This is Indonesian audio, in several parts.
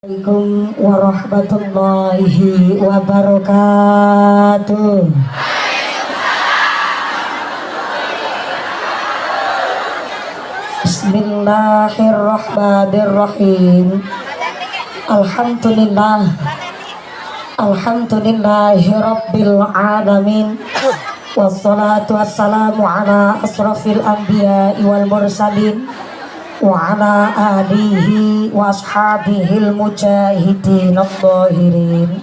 Assalamualaikum warahmatullahi wabarakatuh. Bismillahirrahmanirrahim. Alhamdulillah. Alhamdulillahi rabbil alamin. Wassalatu wassalamu ala asrafil anbiya'i wal mursalin wa ala alihi wa ashabihil mujahidin al-zahirin.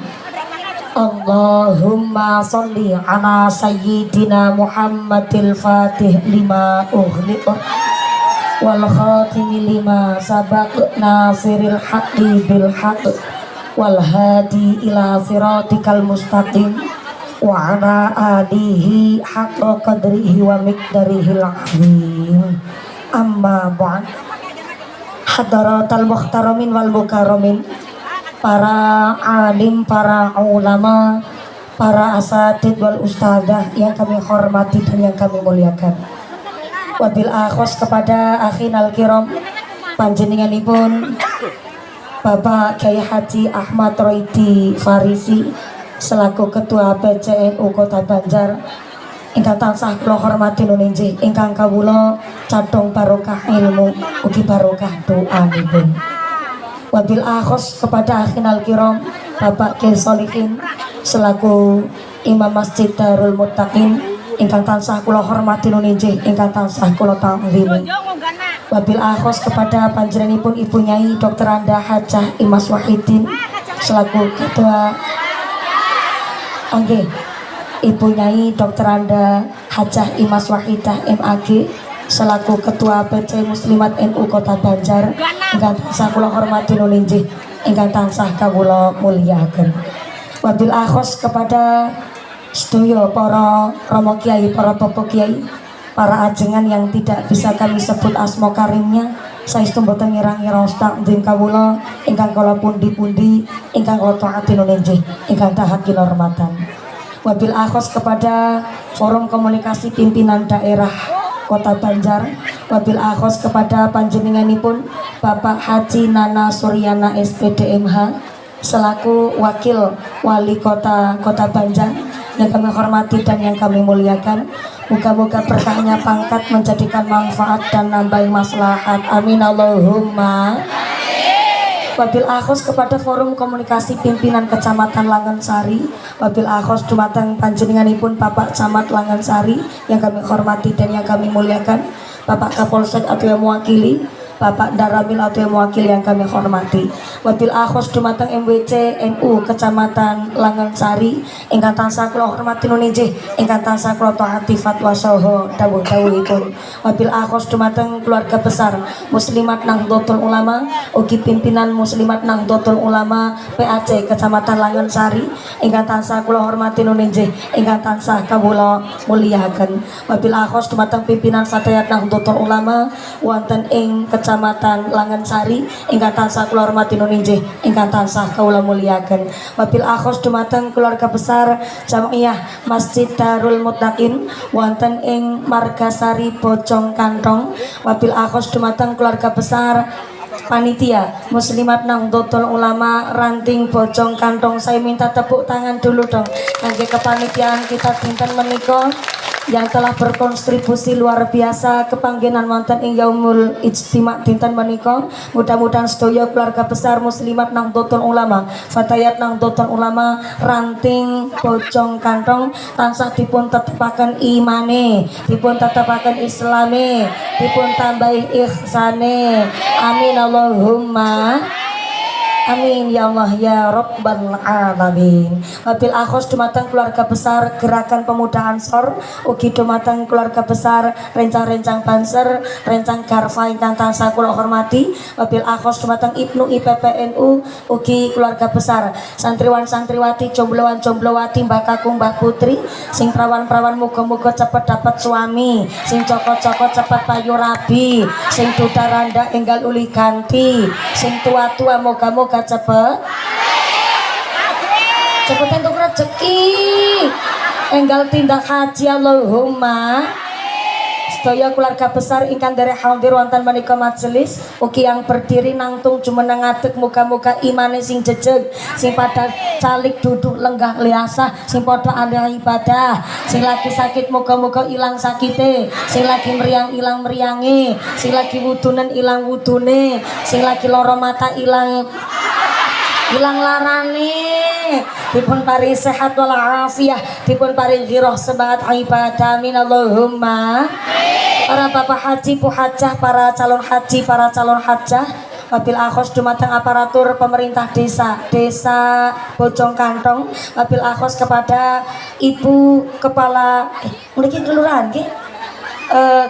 Allahumma salli ala sayyidina Muhammadil fatih lima ughliqa wal khatimi lima sabaq nasiril haqqi bil haqq wal hadi ila siratikal mustaqim wa ala alihi haqqa qadrihi wa miqdarihil azim. Amma ba'd. Hadaratal muhtaramin wal mukarramin, para alim, para ulama, para asatid wal ustadzah yang kami hormati dan yang kami muliakan. Wabil akhos kepada akhinal kiram panjenenganipun Bapak Kyai Haji Ahmad Roidi Farisi selaku Ketua PCNU Kota Banjar ingkang tansah kula hormati nuninjih ingkang kawula cadhong barokah ilmu ugi barokah doanipun. Wabil akhos kepada akhinal kiram Bapak Kyai Solihin selaku Imam Masjid Darul Muttaqin ingkang tansah kula hormati nuninjih ingkang tansah kula ta'zimi. Wabil akhos kepada panjenenganipun Ibu Nyai Dr. Anda Hajah Imas Wahidin selaku Ketua Ibu Nyai Dr. Anda Hajah Imas Wahidah MAG selaku Ketua PC Muslimat NU Kota Banjar ingkang tansah kula hormati nuninjih ingkang tansah kawula mulyakaken. Wabil akhos kepada sedaya para rama kiai, para bapak kiai, para ajengan yang tidak bisa kami sebut asma karimnya, saestu mboten ngira-ngira takdim kawula ingkang kala pundi-pundi ingkang kula taati nuninjih ingkang dahat kinurmatan. Wabil akhos kepada forum komunikasi pimpinan daerah Kota Banjar, wabil akhos kepada panjenenganipun Bapak Haji Nana Suryana SPDMH selaku wakil wali kota Kota Banjar yang kami hormati dan yang kami muliakan. Moga-moga berkahnya pangkat menjadikan manfaat dan nambah maslahat. Amin Allahumma. Wabil akhos kepada forum komunikasi pimpinan Kecamatan Langensari, wabil akhos dumateng panjenenganipun Bapak Camat Langensari yang kami hormati dan yang kami muliakan, Bapak Kapolsek atau yang mewakili, Bapak Daramil atau yang mewakili yang kami hormati. Wabil akhos dumateng MWC NU Kecamatan Langensari ingkang tansah kula hormati nuninjih ingkang tansah kula taati fatwa saha dawuh-dawuhipun. Wabil akhos dumateng keluarga besar Muslimat Nahdlatul Ulama ugi pimpinan Muslimat Nahdlatul Ulama PAC Kecamatan Langensari ingkang tansah kula hormati nuninjih ingkang tansah kawula mulyakaken. Wabil akhos dumateng pimpinan Fatayat Nahdlatul Ulama wonten ing Kecamatan Langensari ingkang tansah kula hormati nuninjih ingkang tansah kawula mulyakaken. Wabil akhos dumateng keluarga besar Jamiah Masjid Darul Muttaqin wonten ing Margasari Bojong Kantong. Wabil akhos dumateng keluarga besar panitia Muslimat Nahdlatul Ulama Ranting Bojong Kantong. Saya minta tepuk tangan dulu dong kangge kepanitiaan kita dinten menika yang telah berkontribusi luar biasa kepanggenan wonten ing yaumul ijtima dinten menika. Mudah-mudahan sedaya keluarga besar Muslimat Nahdlatul Ulama Fatayat Nahdlatul Ulama Ranting Bojong Kantong tansah dipun tetepaken imane, dipun tetepaken islame, dipun tambahi ihsane. Amin Allahumma. Amin ya Allah ya Rabbal Alamin. Wabil akhos dumateng keluarga besar Gerakan Pemuda Ansor ugi dumateng keluarga besar Rencang-Rencang Banser, Rencang Garfa ingkang tansah kula hormati. Wabil akhos dumateng Ibnu IPPNU ugi keluarga besar santriwan santriwati jombloan jomblowati Mbah Kakung Mbah Putri sing prawan-prawan muga-muga cepet dapat suami, sing cokot-cokot cepet payu rabi, sing duda randa enggal uli ganti, sing tua-tua moga-moga cepet entuk rezeki enggal tindak haji Allahumma. sedaya keluarga besar ingkang derek hadir wonten menika majelis ugi yang berdiri nangtung jumeneng ngadeg muga-muga imane sing jejeg sing pada calik duduk lenggah liasa sing padha ahli ibadah sing lagi sakit muga-muga ilang sakite sing lagi meriang ilang meriange sing lagi wudunen ilang wudune sing lagi lara mata ilang larane dipun paring sehat wal afiah dipun paring ghirah semangat ibadah minallahumma para bapak haji pu hajah para calon haji para calon hajah wabil akhos dumateng aparatur pemerintah desa Bojong Kantong wabil akhos kepada ibu kepala mriki kelurahan nggih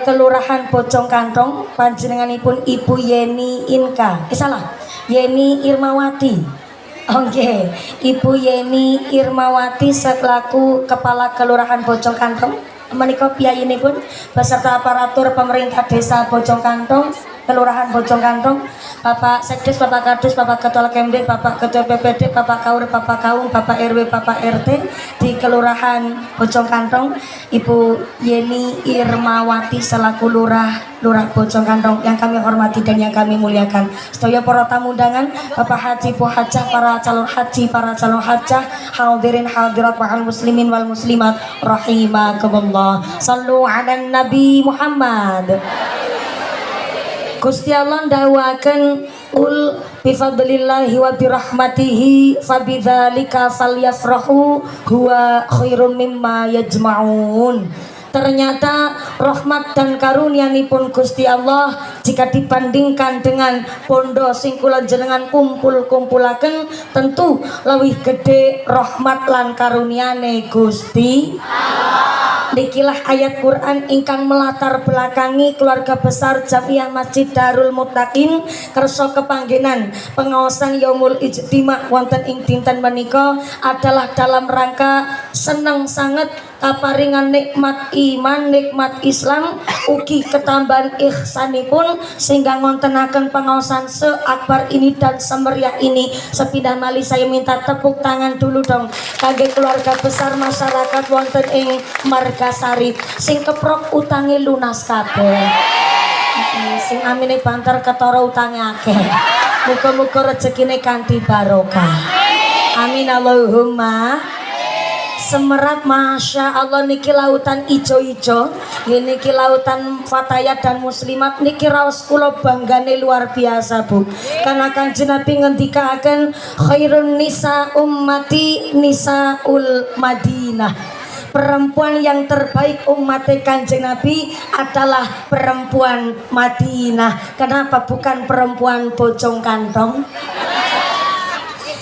kelurahan Bojong Kantong panjenenganipun Ibu Yeni Inka salah Yeni Irmawati. Oke, Ibu Yeni Irmawati selaku Kepala Kelurahan Bojong Kantong menika piyayinipun beserta aparatur pemerintah desa Bojong Kantong Kelurahan Bojong Kantong Bapak Sekdes, Bapak Kadus, Bapak Ketua Kemdek, Bapak Ketua PPD, Bapak Kaur, Bapak Kaum, Bapak RW, Bapak RT di Kelurahan Bojong Kantong Ibu Yeni Irmawati selaku Lurah Bojong Kantong yang kami hormati dan yang kami muliakan sedaya para tamu undangan Bapak Haji Bu Hajah para calon hajah hadirin hadirat wal muslimin wal muslimat rahimakumullah sallu ala nabi Muhammad. Gusti Allah ndawaken ul bifadlillahi wa birahmatihi fabidzalika falyafrahu huwa khairum mimma yajma'un. Ternyata rahmat dan karunianipun Gusti Allah jika dibandingkan dengan bondo sing kula jenengan kumpul-kumpulaken tentu lebih gede rahmat lan karuniane Gusti Allah. Nikilah ayat Quran ingkang melatar belakangi keluarga besar Jamiah Masjid Darul Muttaqin kersa kepanggenan pengawasan Yaumul Ijtima wonten ing dinten menika adalah dalam rangka seneng sanget kaparingan nikmat iman, nikmat Islam, ugi ketambahan ihsanipun sehingga ngontenaken pengawasan seakbar ini dan semeriah ini. Sepindah malih saya minta tepuk tangan dulu dong kangge keluarga besar masyarakat wonten ing Margasari sing keprok utange lunas kabeh. Sing amine banter ketara utange akeh. Muga-muga rezekine kanthi barokah. Amin Allahumma. Semerat masya Allah niki lautan ijo-ijo niki lautan fatayat dan muslimat niki raos kula banggane luar biasa Bu karena Kanjeng Nabi ngendikaken khairun nisa ummati nisaul Madinah perempuan yang terbaik umat Kanjeng Nabi adalah perempuan Madinah. Kenapa bukan perempuan Bojong Kantong?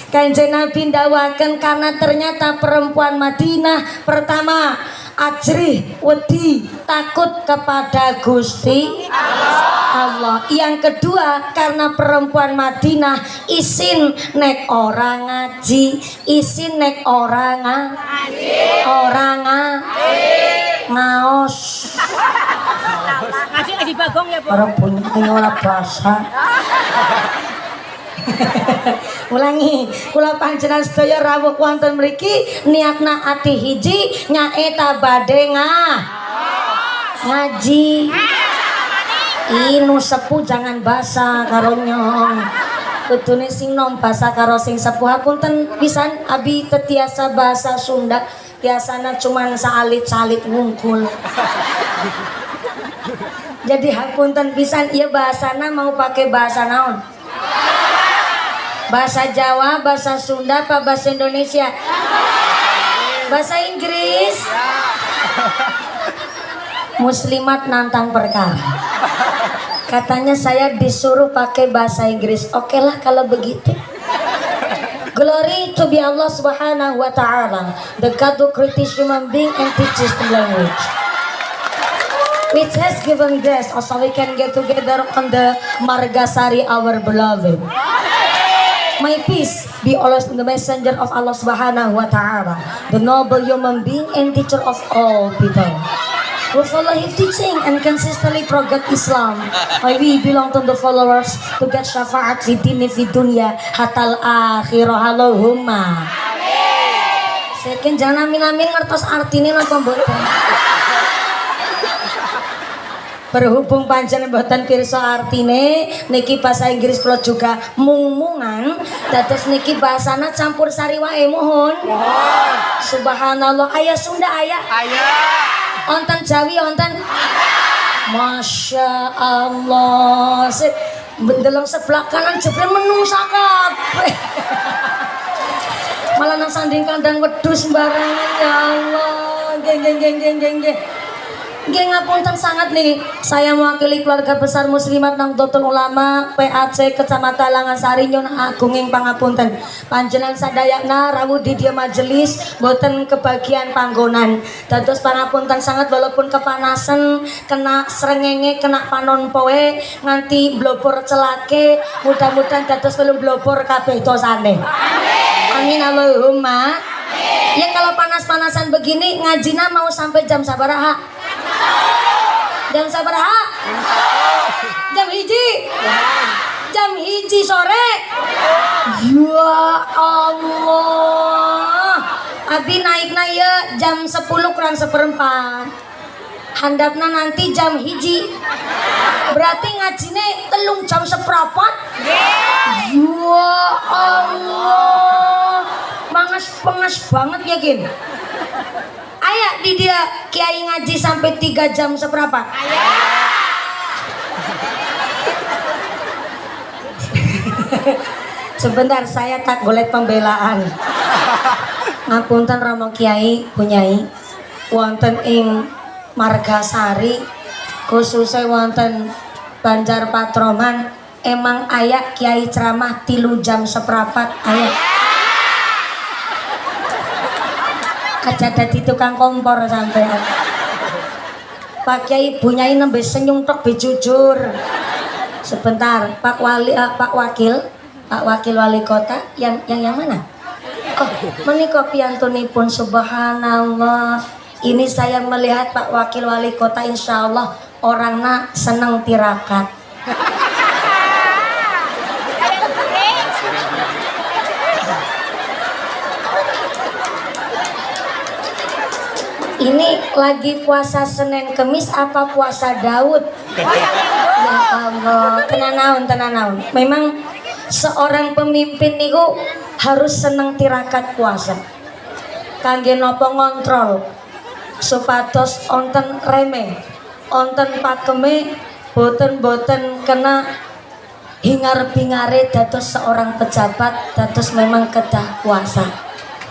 Kanjeng Nabi ndawaken karena ternyata perempuan Madinah pertama ajrih wedi takut kepada Gusti Allah. Yang kedua karena perempuan Madinah isin nek orang ngaji, isin nek orang ngaos. Ngaji lagi bagong ya Bu. Orang punya ora bahasa. Ulangi kula panjenengan sedaya rawuh wonten mriki niatna ati hiji nyaeta badhe ngaji inu sepuh jangan basa karo nyong kudune sing nom basa karo sing sepuh hapunten pisan abi tetiasa bahasa Sunda biasana cuman salit-salit ngungkul jadi hapunten pisan ieu bahasana mau pakai bahasa naon bahasa Jawa, bahasa Sunda, apa bahasa Indonesia? Bahasa Inggris. Muslimat nantang perkara. Katanya saya disuruh pakai bahasa Inggris. Oke lah kalau begitu. Glory to be Allah Subhanahu wa Ta'ala, the God who created human being and teaches the language, which has given grace so we can get together on the Margasari, our beloved. My peace be always in the messenger of Allah Subhanahu wa Ta'ala, the noble human being and teacher of all people, who follow his teaching and consistently progress Islam. We belong to the followers to get syafaat fi dini fi dunya hatal akhirah. Allahumma amin. Jangan amin ngertos artine napa mboten. Berhubung panjenengan mboten pirsa artine niki bahasa Inggris kula juga mung-mungan dados niki bahasana campur sari wae mohon. Subhanallah. Aya Sunda aya? Aya. Wonten Jawi wonten? Masya Allah. Bendeleng sebelah kanan jebule menungsa kabeh. Malah nang sanding kandang wedhus sembarangan ya Allah. Geng. Nggih ngapunten sangat nih, saya mewakili keluarga besar Muslimat Nahdlatul Ulama PAC Kecamatan Langasari nyun agunging pangapunten. Panjenengan sadayana rawuh di dia majelis boten kebagian panggonan. Dados pangapunten sangat walaupun kepanasan, kena srengenge, kena panon poe nganti blobor celake, mudah-mudahan dados belum blobor kabeh dosane. Amin Allahumma. Ya kalau panas-panasan begini ngajina mau sampai jam sabaraha? Jam sabaraha? Jam hiji? Jam hiji sore? Ya Allah. Abi naik ya jam 10 kurang seperempat. Handapna nanti jam hiji. Berarti ngajine telung jam seperapat? Ya Allah. Mangas banget ya Gin. Aya di dia kiai ngaji sampai 3 jam seberapa? Aya. Sebentar saya tak boleh pembelaan. Ngapunten Romo Kiai Bunyai wonten ing Margasari khususnya wonten Banjar Patroman emang aya kiai ceramah 3 jam seperapat aya. Aja dadi tukang kompor sampean. Pak Kiai Bunyai nembe senyum tok be jujur. Sebentar, Pak Wakil Wali Kota yang mana? Oh, menika piyantunipun subhanallah. Ini saya melihat Pak Wakil Wali Kota insyaallah orangna seneng tirakat. Ini lagi puasa Senin Kemis apa puasa Daud? Ya Allah, tenan naon. Memang seorang pemimpin niku harus seneng tirakat puasa. Kangge nopo ngontrol supados onten remeh, onten pakeme boten kena hingar-bingare dados seorang pejabat, dados memang kedah puasa.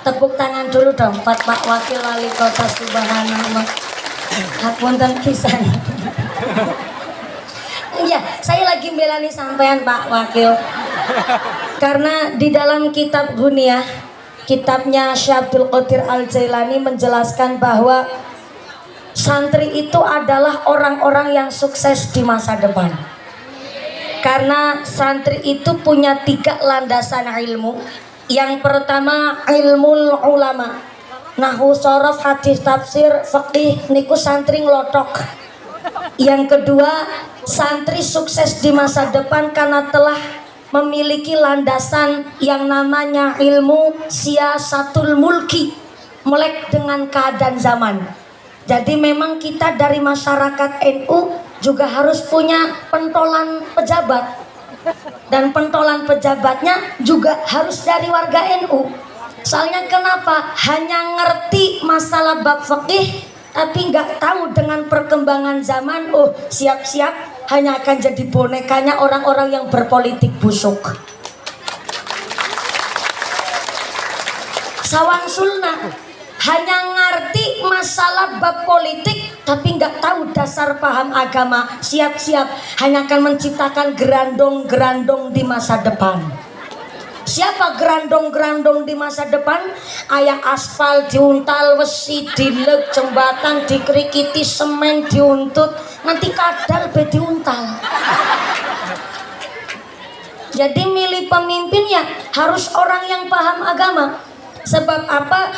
Tepuk tangan dulu dong Pak Wakil Wali Kota subhanallah. Hapunten pisan. Iya, saya lagi belani sampean Pak Wakil. Karena di dalam kitab Huniyah, kitabnya Syekh Abdul Qadir Al-Jailani menjelaskan bahwa santri itu adalah orang-orang yang sukses di masa depan. Karena santri itu punya 3 landasan ilmu. Yang pertama ilmu ulama, nahwu sorof, hadis, tafsir, fikih niku santri nglotok. Yang kedua santri sukses di masa depan karena telah memiliki landasan yang namanya ilmu siasatul mulki, melek dengan keadaan zaman. Jadi memang kita dari masyarakat NU juga harus punya pentolan pejabat. Dan pentolan pejabatnya juga harus dari warga NU. Soalnya kenapa? Hanya ngerti masalah bab fikih tapi nggak tahu dengan perkembangan zaman. Oh siap-siap hanya akan jadi bonekanya orang-orang yang berpolitik busuk. Sawang sulna hanya ngerti masalah bab politik tapi nggak tahu dasar paham agama. Siap-siap hanya akan menciptakan gerandong-gerandong di masa depan. Siapa gerandong-gerandong di masa depan? Ayah aspal diuntal, wesi dilek, jembatan dikerikiti, semen diuntut, nanti kadal be diuntal. Jadi milih pemimpinnya harus orang yang paham agama. Sebab apa?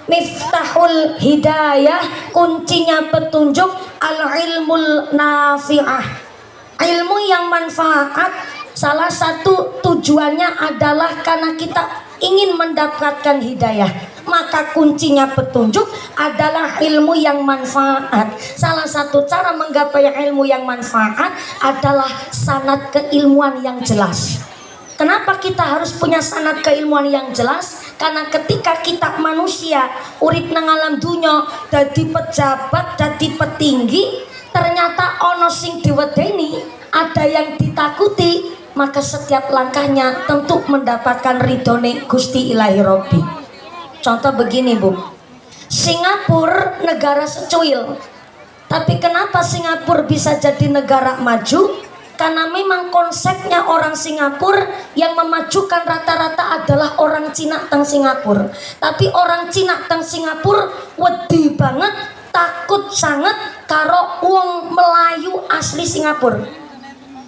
Miftahul hidayah, kuncinya petunjuk al-ilmul nafi'ah, ilmu yang manfaat. Salah satu tujuannya adalah karena kita ingin mendapatkan hidayah. maka kuncinya petunjuk adalah ilmu yang manfaat. Salah satu cara menggapai ilmu yang manfaat adalah sanad keilmuan yang jelas. Kenapa kita harus punya sanad keilmuan yang jelas? Karena ketika kita manusia urip nang alam dunya dadi pejabat, dadi petinggi, ternyata ono sing diwedeni, ada yang ditakuti, maka setiap langkahnya tentu mendapatkan ridhone Gusti Ilahi Robbi. Contoh begini, Bu. Singapura negara secuil. Tapi kenapa Singapura bisa jadi negara maju? Karena memang konsepnya orang Singapura yang memajukan rata-rata adalah orang Cina teng Singapura. Tapi orang Cina teng Singapura wedi banget, takut sangat karo wong Melayu asli Singapura.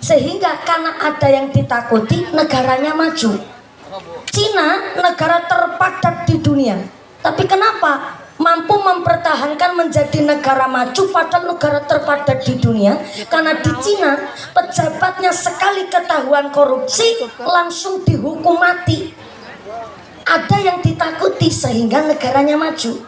Sehingga karena ada yang ditakuti, negaranya maju. Cina negara terpadat di dunia. Tapi kenapa mampu mempertahankan menjadi negara maju padahal negara terpadat di dunia? Karena di Cina pejabatnya sekali ketahuan korupsi langsung dihukum mati. Ada yang ditakuti sehingga negaranya maju.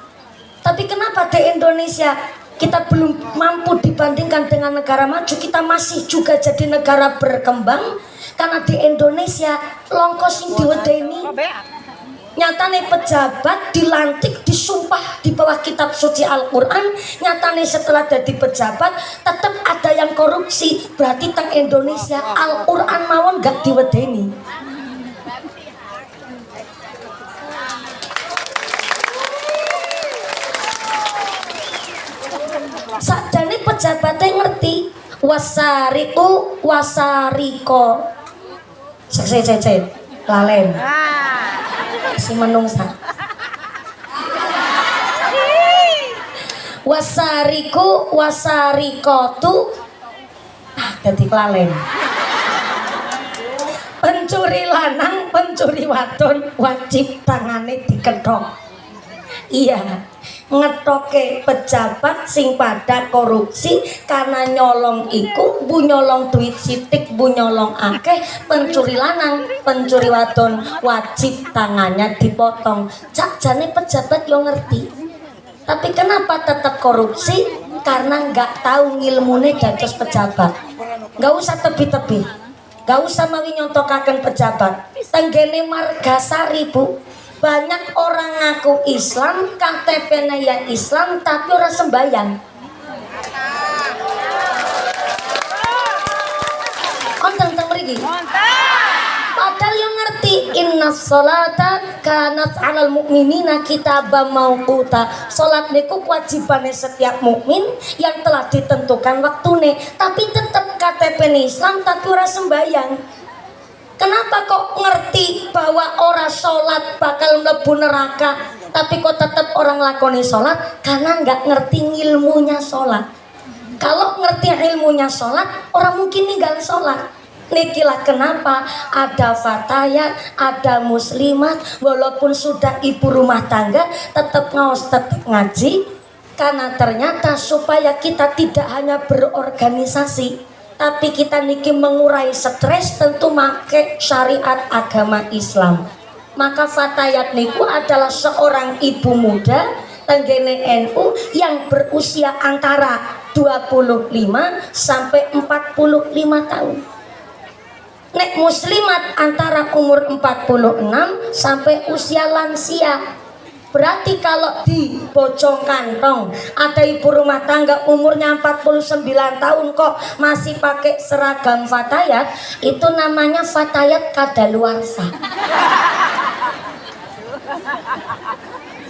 Tapi kenapa di Indonesia kita belum mampu dibandingkan dengan negara maju? Kita masih juga jadi negara berkembang karena di Indonesia longkos sing diwedeni. Nyatane pejabat dilantik, disumpah di bawah kitab suci Al-Quran. Nyatane setelah jadi pejabat tetap ada yang korupsi. Berarti teng Indonesia Al-Quran mawon gak diwedeni. Sakjane pejabatnya ngerti wasariku wasariko. Cek lalen. Si menungsa. Wasariku wasarikotu dadi kelalen. Pencuri lanang pencuri wadon wajib tangane dikethok. Iya, ngetoke pejabat sing pada korupsi karena nyolong iku, bu nyolong duit sitik, bu nyolong akeh. Pencuri lanang pencuri wadon wajib tangannya dipotong. Sakjane pejabat yo ngerti, tapi kenapa tetap korupsi? Karena nggak tahu ngilmune dados pejabat. Nggak usah tebi-tebi, nggak usah mawi nyontokaken pejabat. Tenggene Margasari, Bu, banyak orang ngaku Islam, KTP-nya ya Islam, tapi orang sembahyang. Onteng mriki. Padahal yang ngerti innas sholata kanat 'alal mu'minina kitaban mauquta. Salat niku kewajibane setiap mukmin yang telah ditentukan waktune, tapi tetap KTP Islam tapi ora sembahyang. Kenapa kok ngerti bahwa orang sholat bakal mlebu neraka, tapi kok tetap orang lakoni sholat? Karena nggak ngerti ilmunya sholat. Kalau ngerti ilmunya sholat, orang mungkin ninggal sholat. Nikilah kenapa ada fatayat, ada muslimat, walaupun sudah ibu rumah tangga, tetap ngaos, tetap ngaji. Karena ternyata supaya kita tidak hanya berorganisasi, tapi kita niki mengurai stres, tentu make syariat agama Islam. Maka fatayat niku adalah seorang ibu muda tenggene NU yang berusia antara 25 sampai 45 tahun. Nek muslimat antara umur 46 sampai usia lansia. Berarti kalau di Bojong Kantong ada ibu rumah tangga umurnya 49 tahun kok masih pakai seragam fatayat, itu namanya fatayat kadaluarsa.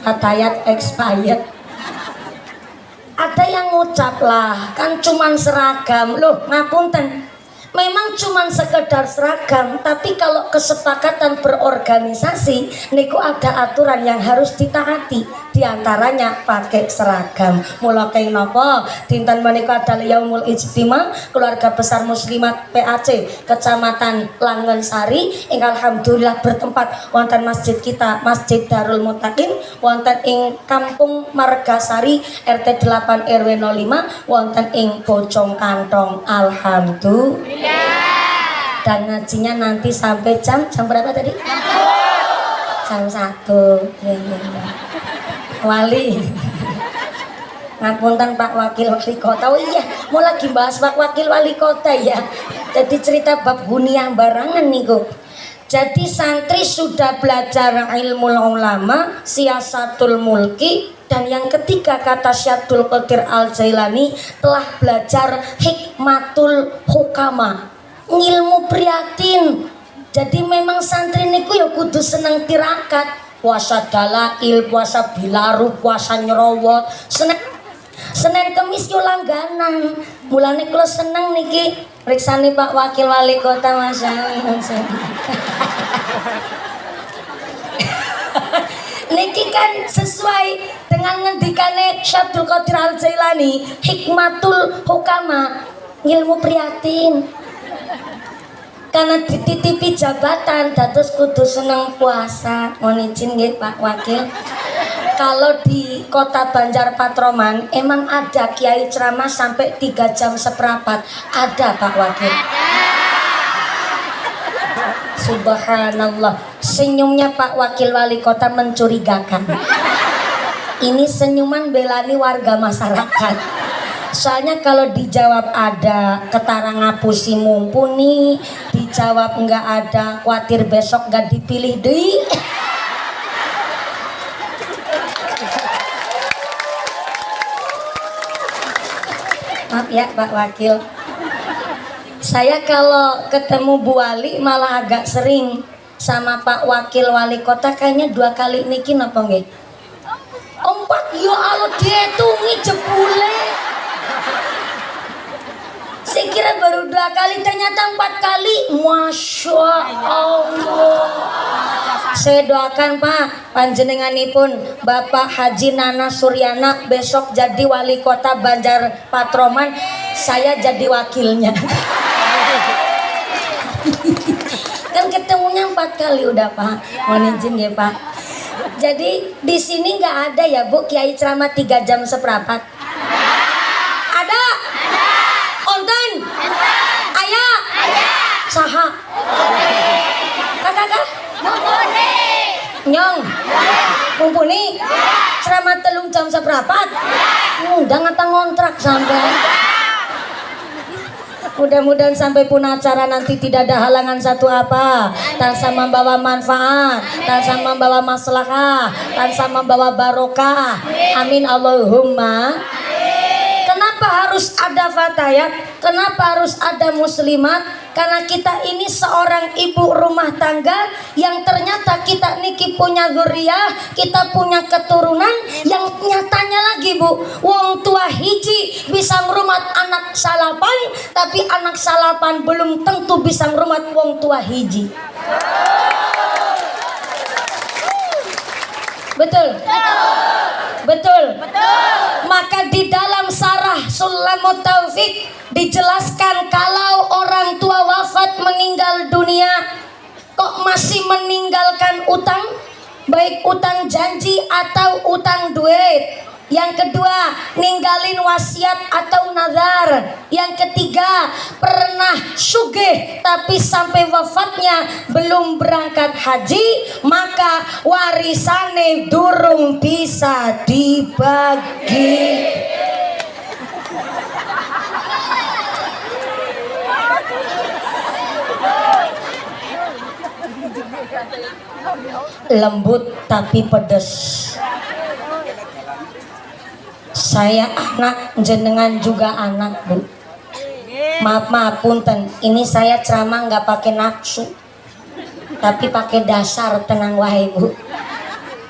Fatayat expired. Ada yang ngucap lah, kan cuman seragam. Loh, ngapunten. Memang cuman sekedar seragam, tapi kalau kesepakatan berorganisasi niku ada aturan yang harus ditaati. Diantaranya pakai seragam. Mula kaya napa dinten menika adalah Yaumul Ijtima keluarga besar muslimat PAC Kecamatan Langensari ingkang alhamdulillah bertempat wonten masjid kita, Masjid Darul Muttaqin wonten ing Kampung Margasari RT 8 RW 05 wonten ing Bojong Kantong. Alhamdulillah. Dan ngajinya nanti sampai jam berapa tadi? jam 1 ya. Wali ngapunten Pak Wakil Wali Kota. Oh iya, mau lagi bahas Pak Wakil Wali Kota ya. Jadi cerita bab huniah barangan niku. Jadi santri sudah belajar ilmu ulama, siasatul mulki, dan yang ketiga kata Syaikhul Qadir Al-Jailani telah belajar hikmatul hukama, ilmu prihatin. Jadi memang santri niku ya kudu seneng tirakat, puasa dalail, puasa bilaru, puasa nyerowot, Senin Kemis yo langganan. Mulane kula seneng niki riksani Pak Wakil Wali Kota masyaallah. Niki kan sesuai dengan ngendikane Syaikhul Qadir Al-Jailani, hikmatul hukama, ilmu prihatin. Karena dititipi jabatan dados kudu seneng puasa. Mohon izin nggih Pak Wakil. Kalau di kota Banjar Patroman emang ada kiai ceramah sampai 3 jam seperempat. Ada Pak Wakil. Subhanallah. Senyumnya Pak Wakil Wali Kota mencurigakan. Ini senyuman belani warga masyarakat. Soalnya kalau dijawab ada, ketara ngapusi mumpuni. Dijawab enggak ada, khawatir besok enggak dipilih deui. Maaf ya Pak Wakil. Saya kalau ketemu Bu Wali malah agak sering. Sama Pak Wakil Wali Kota kayaknya 2 kali niki napa nggih? 4 ya Allah dihitungi jebule. Saya kira baru 2 kali, ternyata 4 kali. Masya Allah. Saya doakan Pak, panjenenganipun Bapak Haji Nana Suryana besok jadi wali kota Banjar Patroman, saya jadi wakilnya. Kan ketemunya 4 kali udah Pak. Mohon izin ya Pak. Jadi di sini nggak ada ya Bu kiai ceramah 3 jam seperempat. Ada? Onten? Ayah? Saha? Kakak? Nyong? Mumpuni? Ceramah 3 jam seperempat? Undang apa ngontrak sampai? Mudah-mudahan sampai pun acara nanti tidak ada halangan satu apa, tanpa membawa manfaat, tanpa membawa maslahah, tanpa membawa barokah. Amin Allahumma. Kenapa harus ada fatayat? Kenapa harus ada muslimat? Karena kita ini seorang ibu rumah tangga yang ternyata kita niki punya dzurriyyah, kita punya keturunan yang nyatanya lagi Bu, wong tua hiji bisa ngrumat anak salapan, tapi anak salapan belum tentu bisa ngrumat wong tua hiji. Betul? Betul. Maka di dalam Sarah Sulamut Taufik dijelaskan kalau orang tua wafat meninggal dunia kok masih meninggalkan utang, baik utang janji atau utang duit. Yang kedua, ninggalin wasiat atau nazar. Yang ketiga, pernah sugih tapi sampai wafatnya belum berangkat haji, maka warisane durung bisa dibagi. Lembut tapi pedes. Saya anak, jenengan juga anak Bu. Maaf punten, ini saya ceramah nggak pakai nafsu, tapi pakai dasar tenang wahai Bu.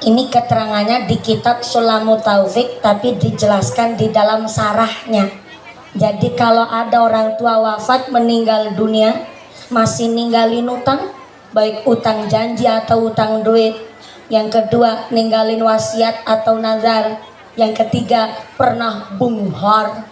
Ini keterangannya di kitab Sulamut Taufik, tapi dijelaskan di dalam sarahnya. Jadi kalau ada orang tua wafat meninggal dunia masih ninggalin utang, baik utang janji atau utang duit. Yang kedua, ninggalin wasiat atau nazar. Yang ketiga, pernah bunghar.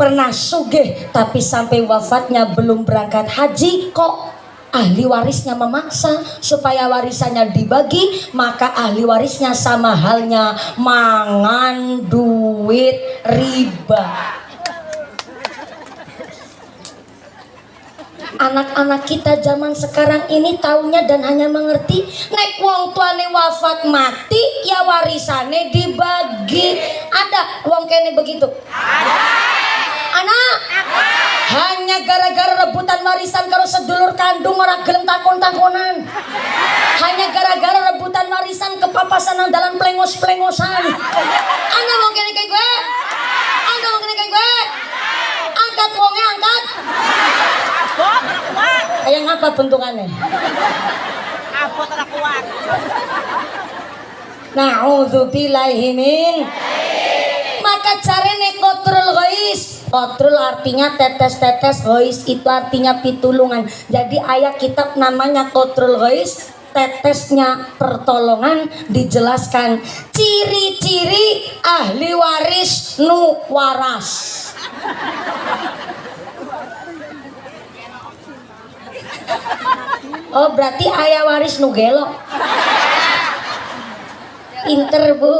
Pernah sugih tapi sampai wafatnya belum berangkat haji, kok ahli warisnya memaksa supaya warisannya dibagi, maka ahli warisnya sama halnya mangan duit riba. Anak-anak kita zaman sekarang ini taunya dan hanya mengerti nek wong tuane wafat mati ya warisane dibagi. Ada wong kene begitu? Ada. Anak hanya gara-gara rebutan warisan karo sedulur kandung ora gelem takon-takonan. Hanya gara-gara rebutan warisan kepapasan nang dalan plengos-plengosan. Ana wong kene kayak gue? Ana wong kene kayak gue? Angkat wongnya, angkat. Kayak ngapa bentukannya? Abot ora kuat. Na'udzubillahi min. Maka carane qatrul ghais. Qatrul artinya tetes-tetes, ghais itu artinya pitulungan. Jadi ayat kitab namanya qatrul ghais, tetesnya pertolongan. Dijelaskan ciri-ciri ahli waris nu waras. Oh berarti ayah waris nu gelo. Pinter bu.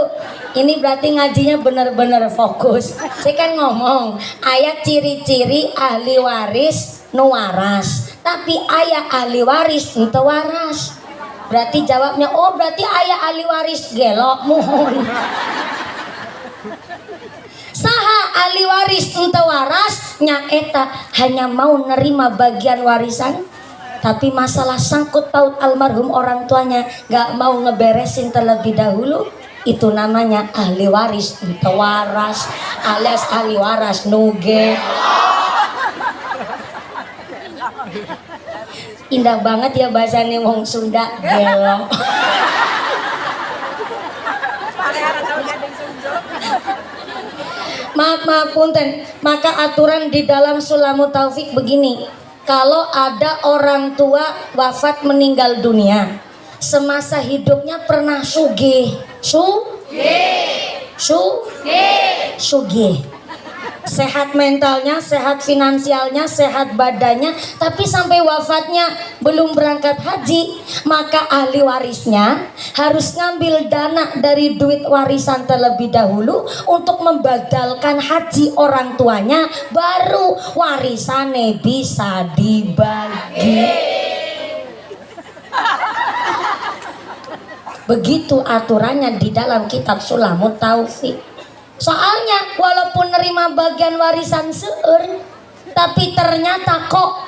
Ini berarti ngajinya bener-bener fokus. Saya kan ngomong ayat ciri-ciri ahli waris nu waras. Tapi ayah ahli waris ente waras. Berarti jawabnya oh berarti ayah ahli waris gelo. Mohon. Saha ahli waris ente waras nyaeta hanya mau nerima bagian warisan. Tapi masalah sangkut paut almarhum orang tuanya gak mau ngeberesin terlebih dahulu. Itu namanya ahli waris ente waras alias ahli waras nuge. Indah banget ya bahasanya wong Sunda gelo. Maaf punten. Maka aturan di dalam Sulamut Taufik begini. Kalau ada orang tua wafat meninggal dunia, semasa hidupnya pernah sugih. Sugih. Sehat mentalnya, sehat finansialnya, sehat badannya, tapi sampai wafatnya belum berangkat haji, maka ahli warisnya harus ngambil dana dari duit warisan terlebih dahulu untuk membadalkan haji orang tuanya, baru warisannya bisa dibagi. Begitu aturannya di dalam kitab Sulamut Taufik. Soalnya walaupun nerima bagian warisan seueur, tapi ternyata kok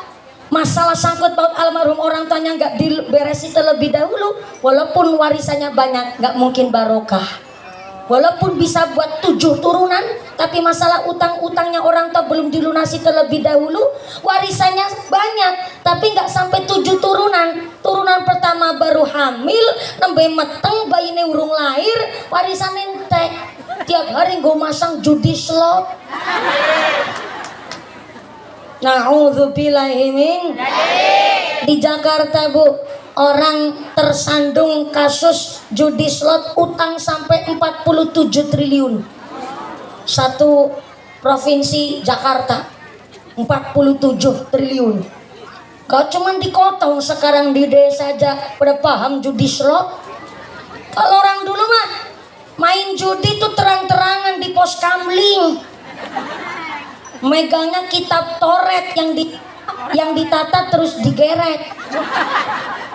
masalah sangkut paut almarhum orang tuanya nggak diberesi terlebih dahulu. Walaupun warisannya banyak, nggak mungkin barokah. Walaupun bisa buat 7 turunan, tapi masalah utang-utangnya orang tua belum dilunasi terlebih dahulu. Warisannya banyak, tapi nggak sampai 7 turunan. Turunan pertama baru hamil, nembe meteng, bayine urung lahir, warisan entek. Tiap hari gue masang judi slot. Na'udzubillahi min. Di Jakarta bu, orang tersandung kasus judi slot utang sampai 47 triliun. Satu provinsi Jakarta 47 triliun. Kau cuman di kota, sekarang di desa aja pada paham judi slot. Kalau orang dulu mah main judi tuh terang-terangan di pos kamling. Megangnya kitab Toret yang ditata terus digeret.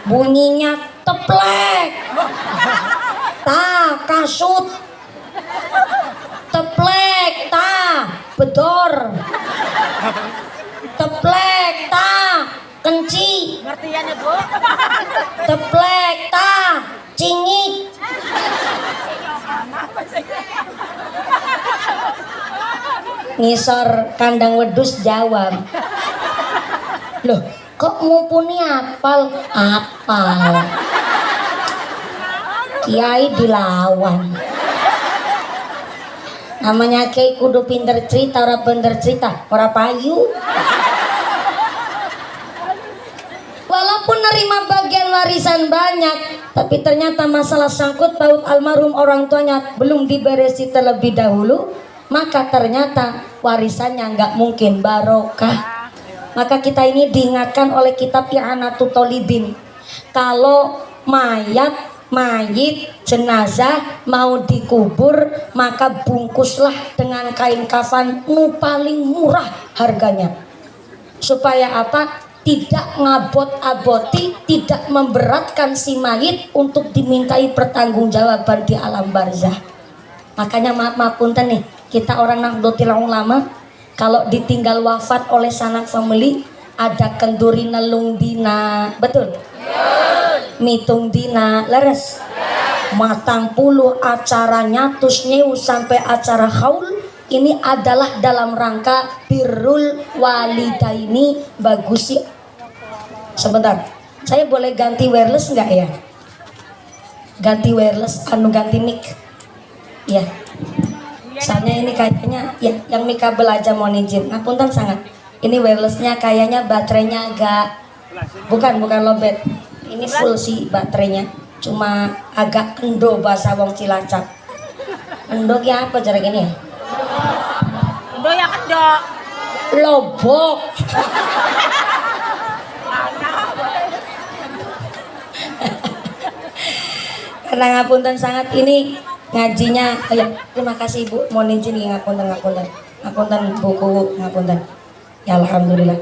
Bunyinya teplek. Ta kasut. Teplek ta bedor. Teplek ta kenci. Ngertian ya bu? Teplek ta cingit. Ngisor kandang wedus jawab. Loh kok mumpuni apal? Apal Kiai dilawan. Namanya Kiai kudu pinter cerita, ora bener cerita ora payu. Walaupun nerima bagian warisan banyak, tapi ternyata masalah sangkut paut almarhum orang tuanya belum diberesi terlebih dahulu, maka ternyata warisannya nggak mungkin barokah. Maka kita ini diingatkan oleh kitab I'anatul Thalibin, kalau mayit jenazah mau dikubur, maka bungkuslah dengan kain kafan nu paling murah harganya. Supaya apa? tidak ngabot-aboti, tidak memberatkan si mayit untuk dimintai pertanggungjawaban di alam barzah. Makanya maaf punten nih, kita orang Nahdlatul Ulama kalau ditinggal wafat oleh sanak famili ada kenduri nelung dina, betul? Mitung dina, leres? Matang puluh acara nyatus nyewu sampai acara haul. Ini adalah dalam rangka birrul walidaini, bagusi. Sebentar, saya boleh ganti wireless nggak ya? Ganti wireless, ganti mic. Ya, soalnya ini kayaknya ya, yang mic kabel aja mohon izin. Ngapunten sangat. Ini wirelessnya kayaknya baterainya agak, bukan lowbat. Ini full sih baterainya, cuma agak endo bahasa wong Cilacap. Endo ya apa cara gini ya? Endo ya kedok. Lobok. Karena ngapunten sangat ini ngajinya ya, terima kasih Ibu, mohon izin ya, ngapunten buku ngapunten ya, alhamdulillah.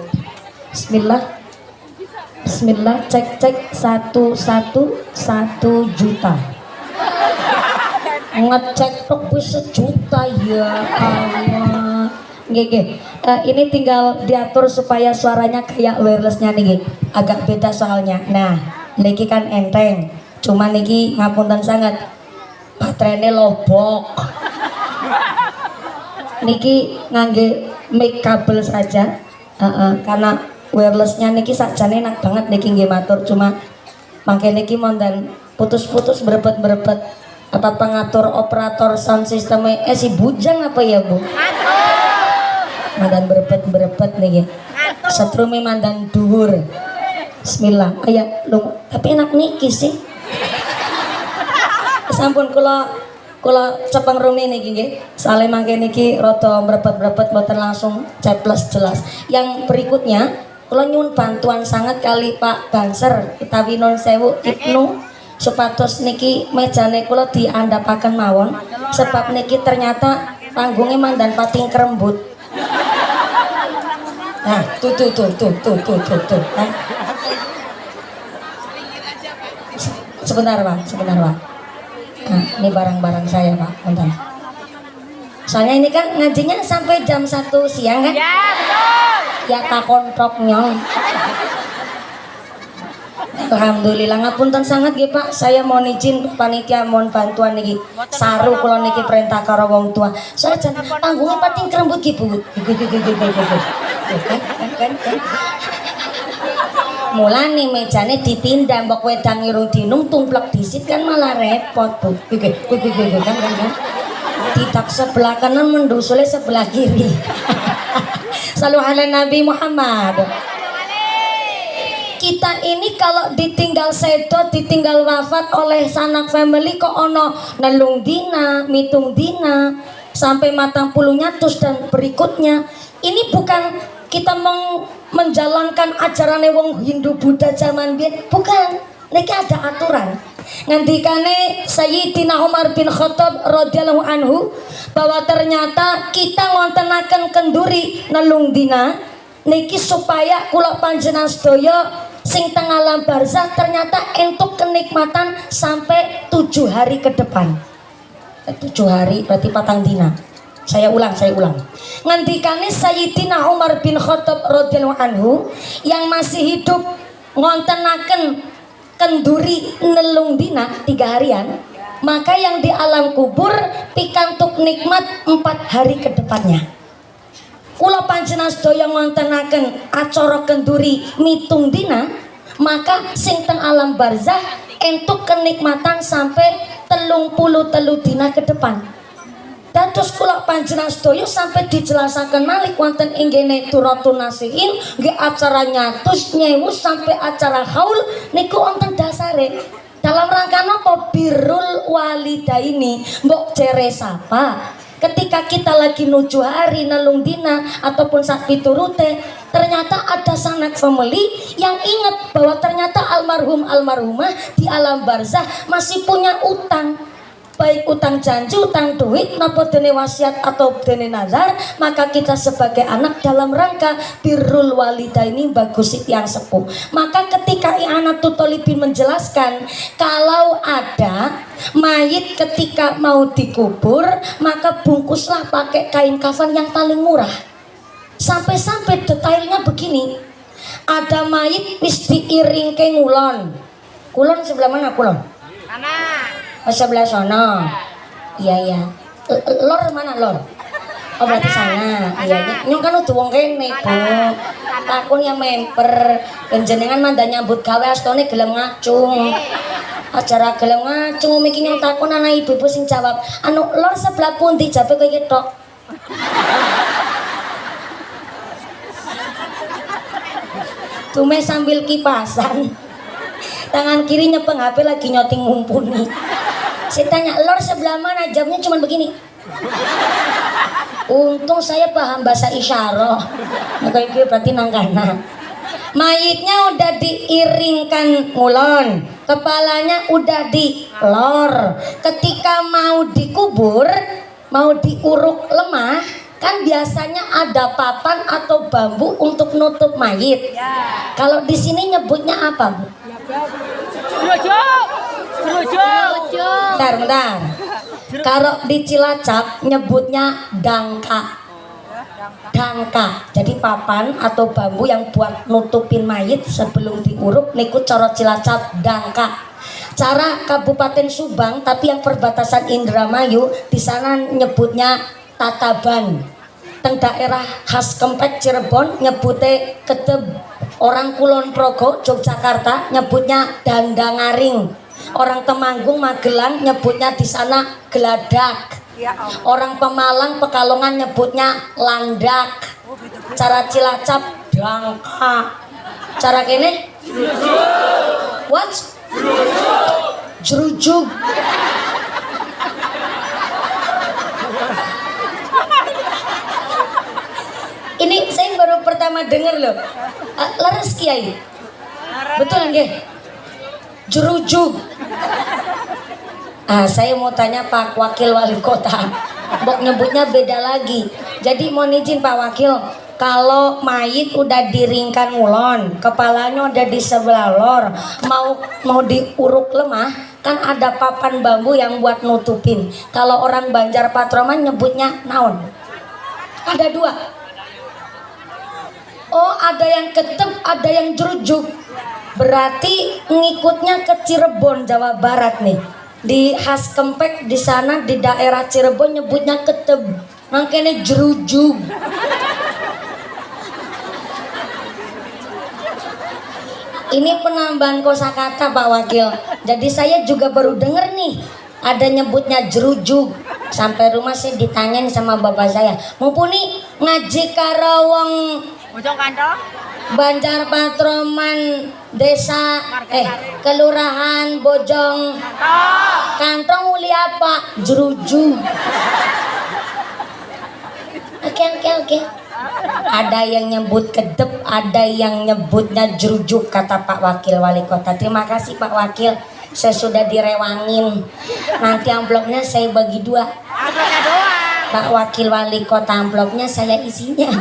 Bismillah cek 1 juta ngecek tok bisa juta ya Allah. Nggih. Ini tinggal diatur supaya suaranya kayak wirelessnya nih, agak beda soalnya. Nah, niki kan enteng, cuma niki ngapunten sangat baterainya lobok. Niki ngangge mic kabel saja, karena wirelessnya niki sakjane enak banget niki nggih matur, cuma mangke niki mondan putus-putus berebet apa pengatur operator sound sistemnya si bujang apa ya Bu? Mandan berebet nih ya. Setrume mandan dhuwur. Bismillah. Lu tapi enak niki sih. Sampun kula cepeng rumi niki nggih. Soale mangke niki rada berebet mboten langsung ceples jelas. Yang berikutnya kula nyuwun bantuan sangat kali Pak Banser utawi Nun Sewu Ibnu supados niki mejane kula diandhapaken mawon sebab niki ternyata panggungnya mandan pating kerembut. Nah, tuh. Kan? Sebentar Pak. Nah, ini barang-barang saya Pak, bentar. Soalnya ini kan ngajinya sampai jam 1 siang kan? Ya, betul. Ya kakontrok nyong. Alhamdulillah ngapunten sangat nggih Pak. Saya mohon izin panitia mohon bantuan niki. Saru kula niki perintah karo wong tua. Soalnya jan panggungnya pating kerembut nggih Bu. Kan. Mulane mejane dipindah mbok wedang irung dinung tumplek disit kan malah repot Bu. Kan. Tidak sebelah kanan mendusule sebelah kiri. Salu ala Nabi Muhammad. Kita ini kalau ditinggal sedo, ditinggal wafat oleh sanak family kok ono nelung dina, mitung dina, sampai matang puluh nyatus dan berikutnya. Ini bukan kita menjalankan ajaran wong Hindu Buddha zaman biyen, bukan. Niki ada aturan. Ngendikane Sayyidina Umar bin Khattab radhiyallahu anhu bahwa ternyata kita ngontenaken kenduri nelung dina niki supaya kula panjenengan sedaya sing teng alam barzah ternyata entuk kenikmatan sampai 7 hari ke depan. 7 hari berarti patang dina. Saya ulang. Ngendikane Sayyidina Umar bin Khattab radhiyallahu anhu yang masih hidup ngontenaken kenduri nelung dina 3 harian, maka yang di alam kubur pikantuk nikmat 4 hari ke depannya. Kula panjenengan sedaya ngontenaken acara kenduri mitung dina, maka sing teng alam barzah entuk kenikmatan sampai 33 dina ke depan. Dados kula panjenengan sedaya sampai dijelasaken malih wonten ing ngene Turatun Nasihin nggih acara nyatus nyewu sampai acara haul niku wonten dasare. Dalam rangka napa? Birrul walidaini. Mbok jere sapa? Ketika kita lagi nuju hari nelung dina ataupun sak piturute, ternyata ada sanak family yang ingat bahwa ternyata almarhumah di alam barzah masih punya utang. baik utang janji, utang duit, napa dene wasiat atau dene nazar, maka kita sebagai anak dalam rangka birrul walidaini bagusi yang sepuh. Maka ketika I'anatul Thalibin menjelaskan kalau ada mayit ketika mau dikubur, maka bungkuslah pakai kain kafan yang paling murah. Sampai-sampai detailnya begini, ada mayit wis diiring ke ngulon. Kulon sebelah mana kulon? Mana? Oh, sebelah sana. Iya iya. Lor mana lor? Oh berarti sana. Iya. Nyong kan udah wong kene, Bu. Takun yang memper penjenengan manda nyambut gawe astone gelem ngacung. Acara gelem ngacung miki nyong takun anak ibu-ibu sing jawab. Anu lor sebelah pundi jabe kowe iki tok. Tume sambil kipasan. Tangan kiri nyepeng HP lagi nyoting mumpuni. Saya tanya, lor sebelah mana? Jamnya cuma begini. Untung saya paham bahasa isyarat. Maka itu berarti nangkana. Mayitnya udah diiringkan ngulon, kepalanya udah di lor. Ketika mau dikubur, mau diuruk lemah, kan biasanya ada papan atau bambu untuk nutup mayit. Kalau di sini nyebutnya apa, Bu? Bentar. Kalau di Cilacap nyebutnya dangka. Jadi papan atau bambu yang buat nutupin mayit sebelum diuruk niku cara Cilacap dangka. Cara Kabupaten Subang tapi yang perbatasan Indramayu di sana nyebutnya tataban. Teng daerah khas Kempek Cirebon nyebutnya keteb. Orang Kulon Progo Yogyakarta nyebutnya dandangaring. Orang Temanggung Magelang nyebutnya di sana geladak. Orang Pemalang Pekalongan nyebutnya landak. Cara Cilacap dangka. Cara kene? What? Jerujug. Ini saya baru pertama dengar loh. Leres Kiai. Betul nggih? Jerujug. Saya mau tanya Pak Wakil Wali Kota. Bok nyebutnya beda lagi. Jadi mohon izin Pak Wakil, kalau mayit udah diringkan ngulon, kepalanya udah di sebelah lor, mau diuruk lemah, kan ada papan bambu yang buat nutupin. Kalau orang Banjar Patroman nyebutnya naon? Ada dua. Oh, ada yang ketep, ada yang jerujuk. Berarti ngikutnya ke Cirebon, Jawa Barat nih. Di khas Kempek di sana di daerah Cirebon nyebutnya ketep. Makanya jerujuk. Ini penambahan kosakata Pak Wakil. Jadi saya juga baru dengar nih ada nyebutnya jerujuk. Sampai rumah saya ditanyain sama bapak saya, mumpuni ngaji karawang Bojong Kantong. Banjar Patroman desa kelurahan Bojong Kantong uli apa? Jeruju. Oke. Ada yang nyebut kedep, ada yang nyebutnya jerujuk kata Pak Wakil Wali Kota. Terima kasih Pak Wakil, saya sudah direwangin. Nanti amplopnya saya bagi dua. Amplopnya doang. Pak Wakil Wali Kota amplopnya saya isinya.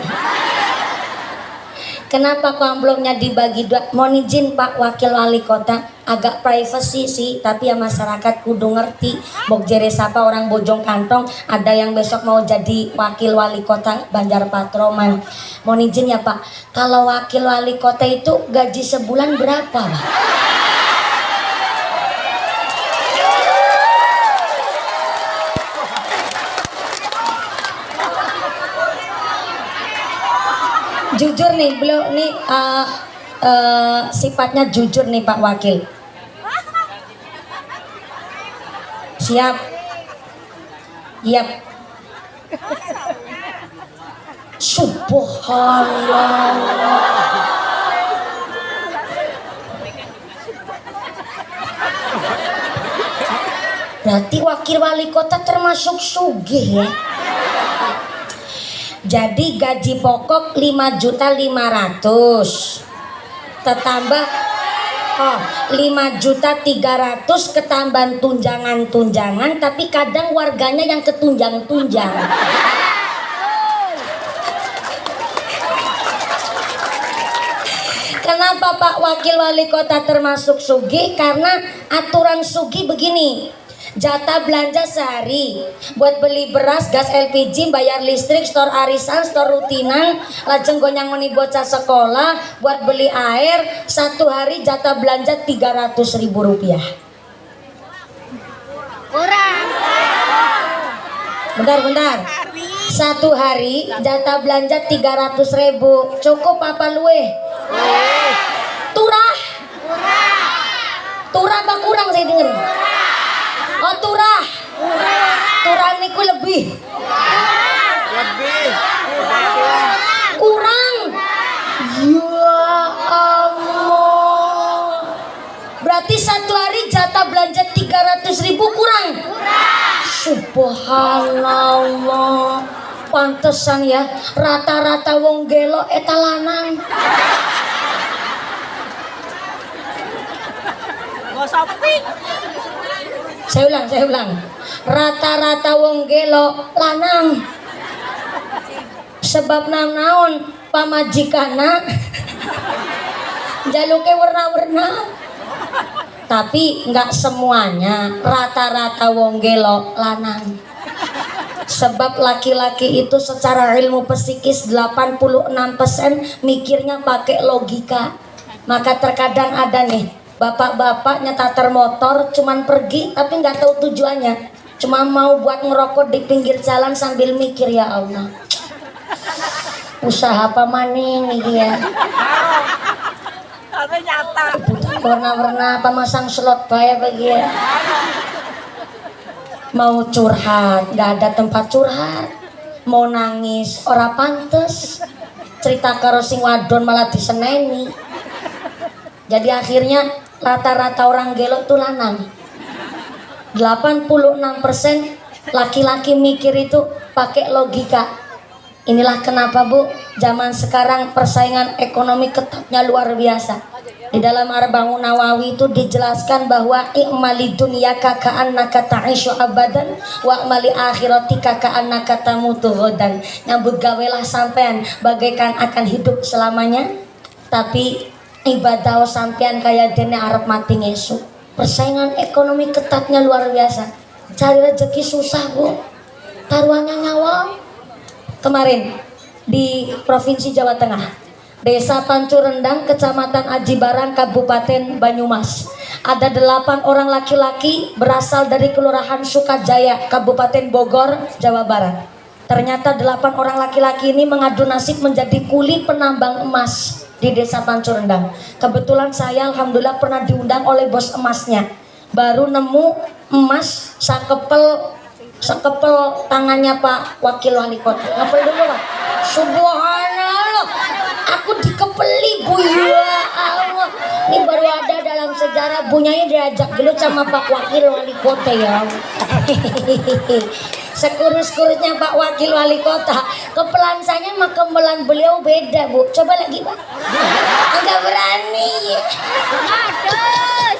Kenapa kok amplopnya dibagi dua? Mohon izin Pak Wakil Wali Kota, agak privacy sih, tapi ya masyarakat kudu ngerti. Bok jere sapa orang Bojong Kantong, ada yang besok mau jadi Wakil Wali Kota Banjar Patroman. Mohon izin ya Pak, kalau Wakil Wali Kota itu gaji sebulan berapa Pak? Jujur nih, beliau nih sifatnya jujur nih Pak Wakil. Siap. Yap. Subhanallah. Berarti Wakil Wali Kota termasuk sugih ya. Jadi gaji pokok 5.500.000. Tetambah Oh, 5.300.000 ketambahan tunjangan-tunjangan, tapi kadang warganya yang ketunjang-tunjang. Kenapa Pak Wakil Wali Kota termasuk sugih? Karena aturan sugih begini. Jatah belanja sehari buat beli beras, gas LPG, bayar listrik, stor arisan, stor rutinan, lajeng gonyang meni bocah sekolah, buat beli air, satu hari jatah belanja Rp300.000. Kurang. Bentar. Satu hari jatah belanja 300.000. Cukup apa luwe? Turah. Turah apa kurang saya denger? Oh turah. Turah niku lebih. Kurang. Ya Allah. Berarti satu hari jatah belanja 300.000 kurang. Subhanallah. Pantesan ya rata-rata wong gelo eta lanang. Saya ulang. Rata-rata wong gelo lanang. Sebab naon pamajikana jaluke warna-warna. Tapi nggak semuanya rata-rata wong gelo lanang. Sebab laki-laki itu secara ilmu psikis 86% mikirnya pakai logika. Maka terkadang ada nih bapak-bapak nyetar motor cuman pergi tapi nggak tahu tujuannya, cuma mau buat ngerokok di pinggir jalan sambil mikir, ya Allah usaha apa maning nih ya, warna-warna apa masang slot bayar bagi ya. Mau curhat nggak ada tempat curhat, mau nangis ora pantes, cerita karo sing wadon malah diseneni. Jadi akhirnya rata-rata orang gelo tuh lanang. 86% laki-laki mikir itu pakai logika. Inilah kenapa Bu, zaman sekarang persaingan ekonomi ketatnya luar biasa. Di dalam Arba'un Nawawi itu dijelaskan bahwa i'mali dunyaka ka'annaka ta'ishu abadan wa i'mali akhiratika ka'annaka tamutu ghadan. Nyambut gawelah sampean bagaikan akan hidup selamanya, tapi ibadah sampean kayak dene arep mati ngesuk. Persaingan ekonomi ketatnya luar biasa. Cari rezeki susah Bu, taruhannya nyawa. Kemarin di Provinsi Jawa Tengah, Desa Pancurendang, Kecamatan Aji Barang, Kabupaten Banyumas, ada 8 orang laki-laki berasal dari Kelurahan Sukajaya, Kabupaten Bogor, Jawa Barat. Ternyata 8 orang laki-laki ini mengadu nasib menjadi kuli penambang emas di Desa Pancurendang. Kebetulan saya alhamdulillah pernah diundang oleh bos emasnya. Baru nemu emas sekepel tangannya Pak Wakil Wali Kota. Ngepel dulu Pak. Subhanallah, aku dikepeli Bu, ya Allah. Ini baru ada dalam sejarah bunyanya diajak gelut sama Pak Wakil Wali Kota ya. Sekurus-kurusnya Pak Wakil Wali Kota, kepelansanya sama kemelan beliau beda Bu. Coba lagi Pak. Agak berani ya. Aduh.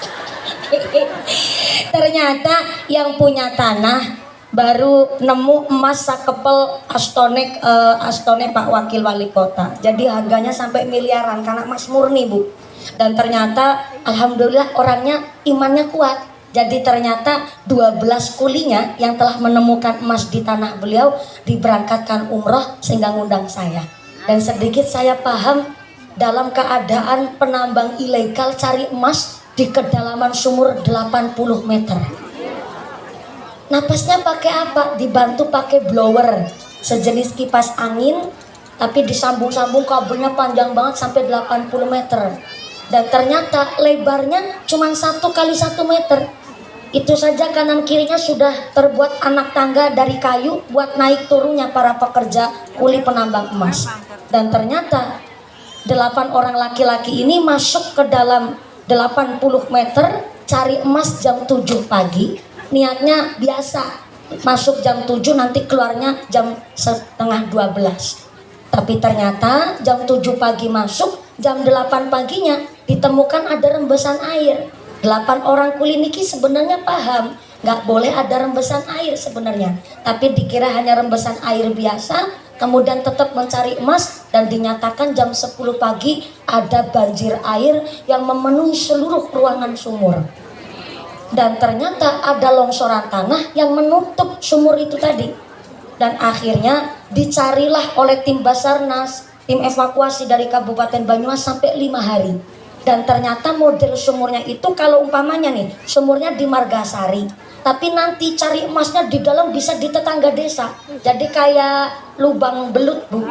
Ternyata yang punya tanah baru nemu emas sakepel astone Pak Wakil Wali Kota. Jadi harganya sampai miliaran karena emas murni Bu. Dan ternyata alhamdulillah orangnya imannya kuat. Jadi ternyata 12 kulinya yang telah menemukan emas di tanah beliau diberangkatkan umroh sehingga ngundang saya. Dan sedikit saya paham dalam keadaan penambang ilegal cari emas di kedalaman sumur 80 meter. Napasnya pakai apa? Dibantu pakai blower, sejenis kipas angin, tapi disambung-sambung kabelnya panjang banget sampai 80 meter. Dan ternyata lebarnya cuma 1 kali 1 meter. Itu saja kanan kirinya sudah terbuat anak tangga dari kayu buat naik turunnya para pekerja kuli penambang emas. Dan ternyata 8 orang laki-laki ini masuk ke dalam 80 meter cari emas jam 7 pagi. Niatnya biasa, masuk jam 7 nanti keluarnya jam setengah 12. Tapi ternyata jam 7 pagi masuk, jam 8 paginya ditemukan ada rembesan air. 8 orang kuli niki sebenarnya paham nggak boleh ada rembesan air sebenarnya, tapi dikira hanya rembesan air biasa. Kemudian tetap mencari emas dan dinyatakan jam 10 pagi ada banjir air yang memenuhi seluruh ruangan sumur. Dan ternyata ada longsoran tanah yang menutup sumur itu tadi. Dan akhirnya dicarilah oleh tim Basarnas, tim evakuasi dari Kabupaten Banyumas sampai 5 hari. Dan ternyata model sumurnya itu kalau umpamanya nih, sumurnya di Margasari, tapi nanti cari emasnya di dalam bisa di tetangga desa. Jadi kayak lubang belut, Bu.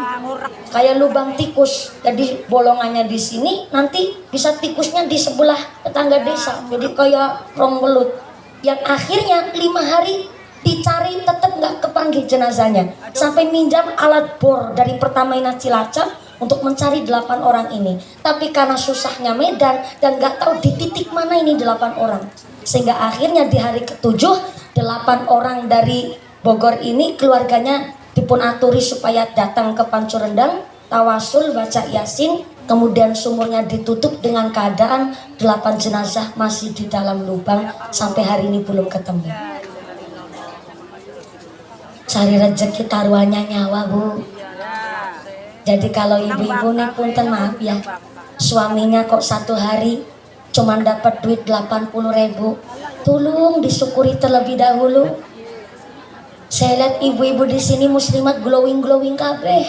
Kayak lubang tikus. Jadi bolongannya di sini, nanti bisa tikusnya di sebelah tetangga desa. Jadi kayak rong belut. Yang akhirnya 5 hari dicari tetap nggak kepanggil jenazahnya. Sampai minjam alat bor dari Pertamina Cilacap untuk mencari 8 orang ini. Tapi karena susahnya medan dan nggak tahu di titik mana ini 8 orang, sehingga akhirnya di hari ke-7 8 orang dari Bogor ini keluarganya dipun aturi supaya datang ke Pancurendang, tawasul, baca Yasin, kemudian sumurnya ditutup dengan keadaan 8 jenazah masih di dalam lubang sampai hari ini belum ketemu. Cari rezeki taruhannya nyawa, Bu. Jadi kalau ibu-ibu nih punten maaf ya, suaminya kok 1 hari cuman dapat duit 80.000, tolong disyukuri terlebih dahulu. Saya lihat ibu-ibu di sini muslimat glowing kabeh.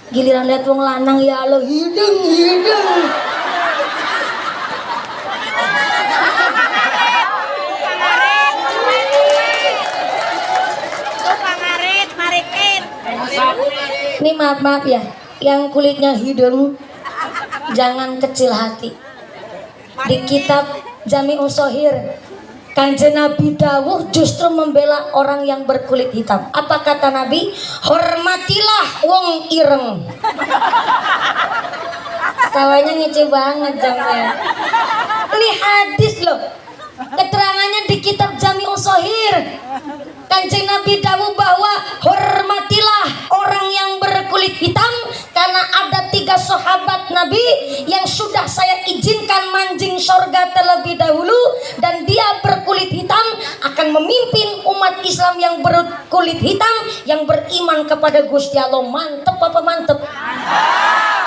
Giliran lihat wong lanang ya Allah hidung. Ini maaf ya, yang kulitnya hidung jangan kecil hati. Di kitab Jami'us Shahih, Kanjeng Nabi dawuh justru membela orang yang berkulit hitam. Apa kata Nabi? Hormatilah wong ireng. Tawanya ngece banget jamnya. Ini hadis loh. Keterangannya di kitab Jami'us Shahih. Kanjeng Nabi dawuh bahwa hormatilah orang yang berkulit hitam karena ada 3 sahabat Nabi yang sudah saya izinkan manjing sorga terlebih dahulu, dan dia berkulit hitam akan memimpin umat Islam yang berkulit hitam yang beriman kepada Gusti Allah. Mantep apa mantep?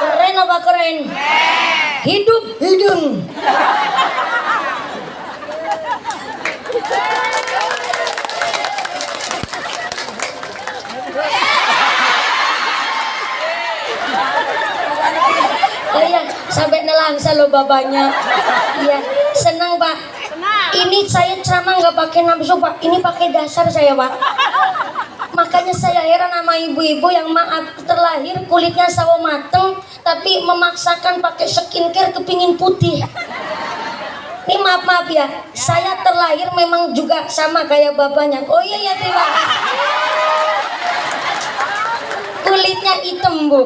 Keren apa keren? Hidup hidung. Oh iya, sampai nelangsa loh bapaknya. Iya, senang Pak. Ini saya ceramah nggak pakai nafsu Pak, ini pakai dasar saya Pak. Makanya saya heran sama ibu-ibu yang maaf terlahir kulitnya sawo mateng, tapi memaksakan pakai skincare kepingin putih. Ini maaf ya, saya terlahir memang juga sama kayak bapaknya. Oh iya ya, terima kasih. Kulitnya hitam Bu.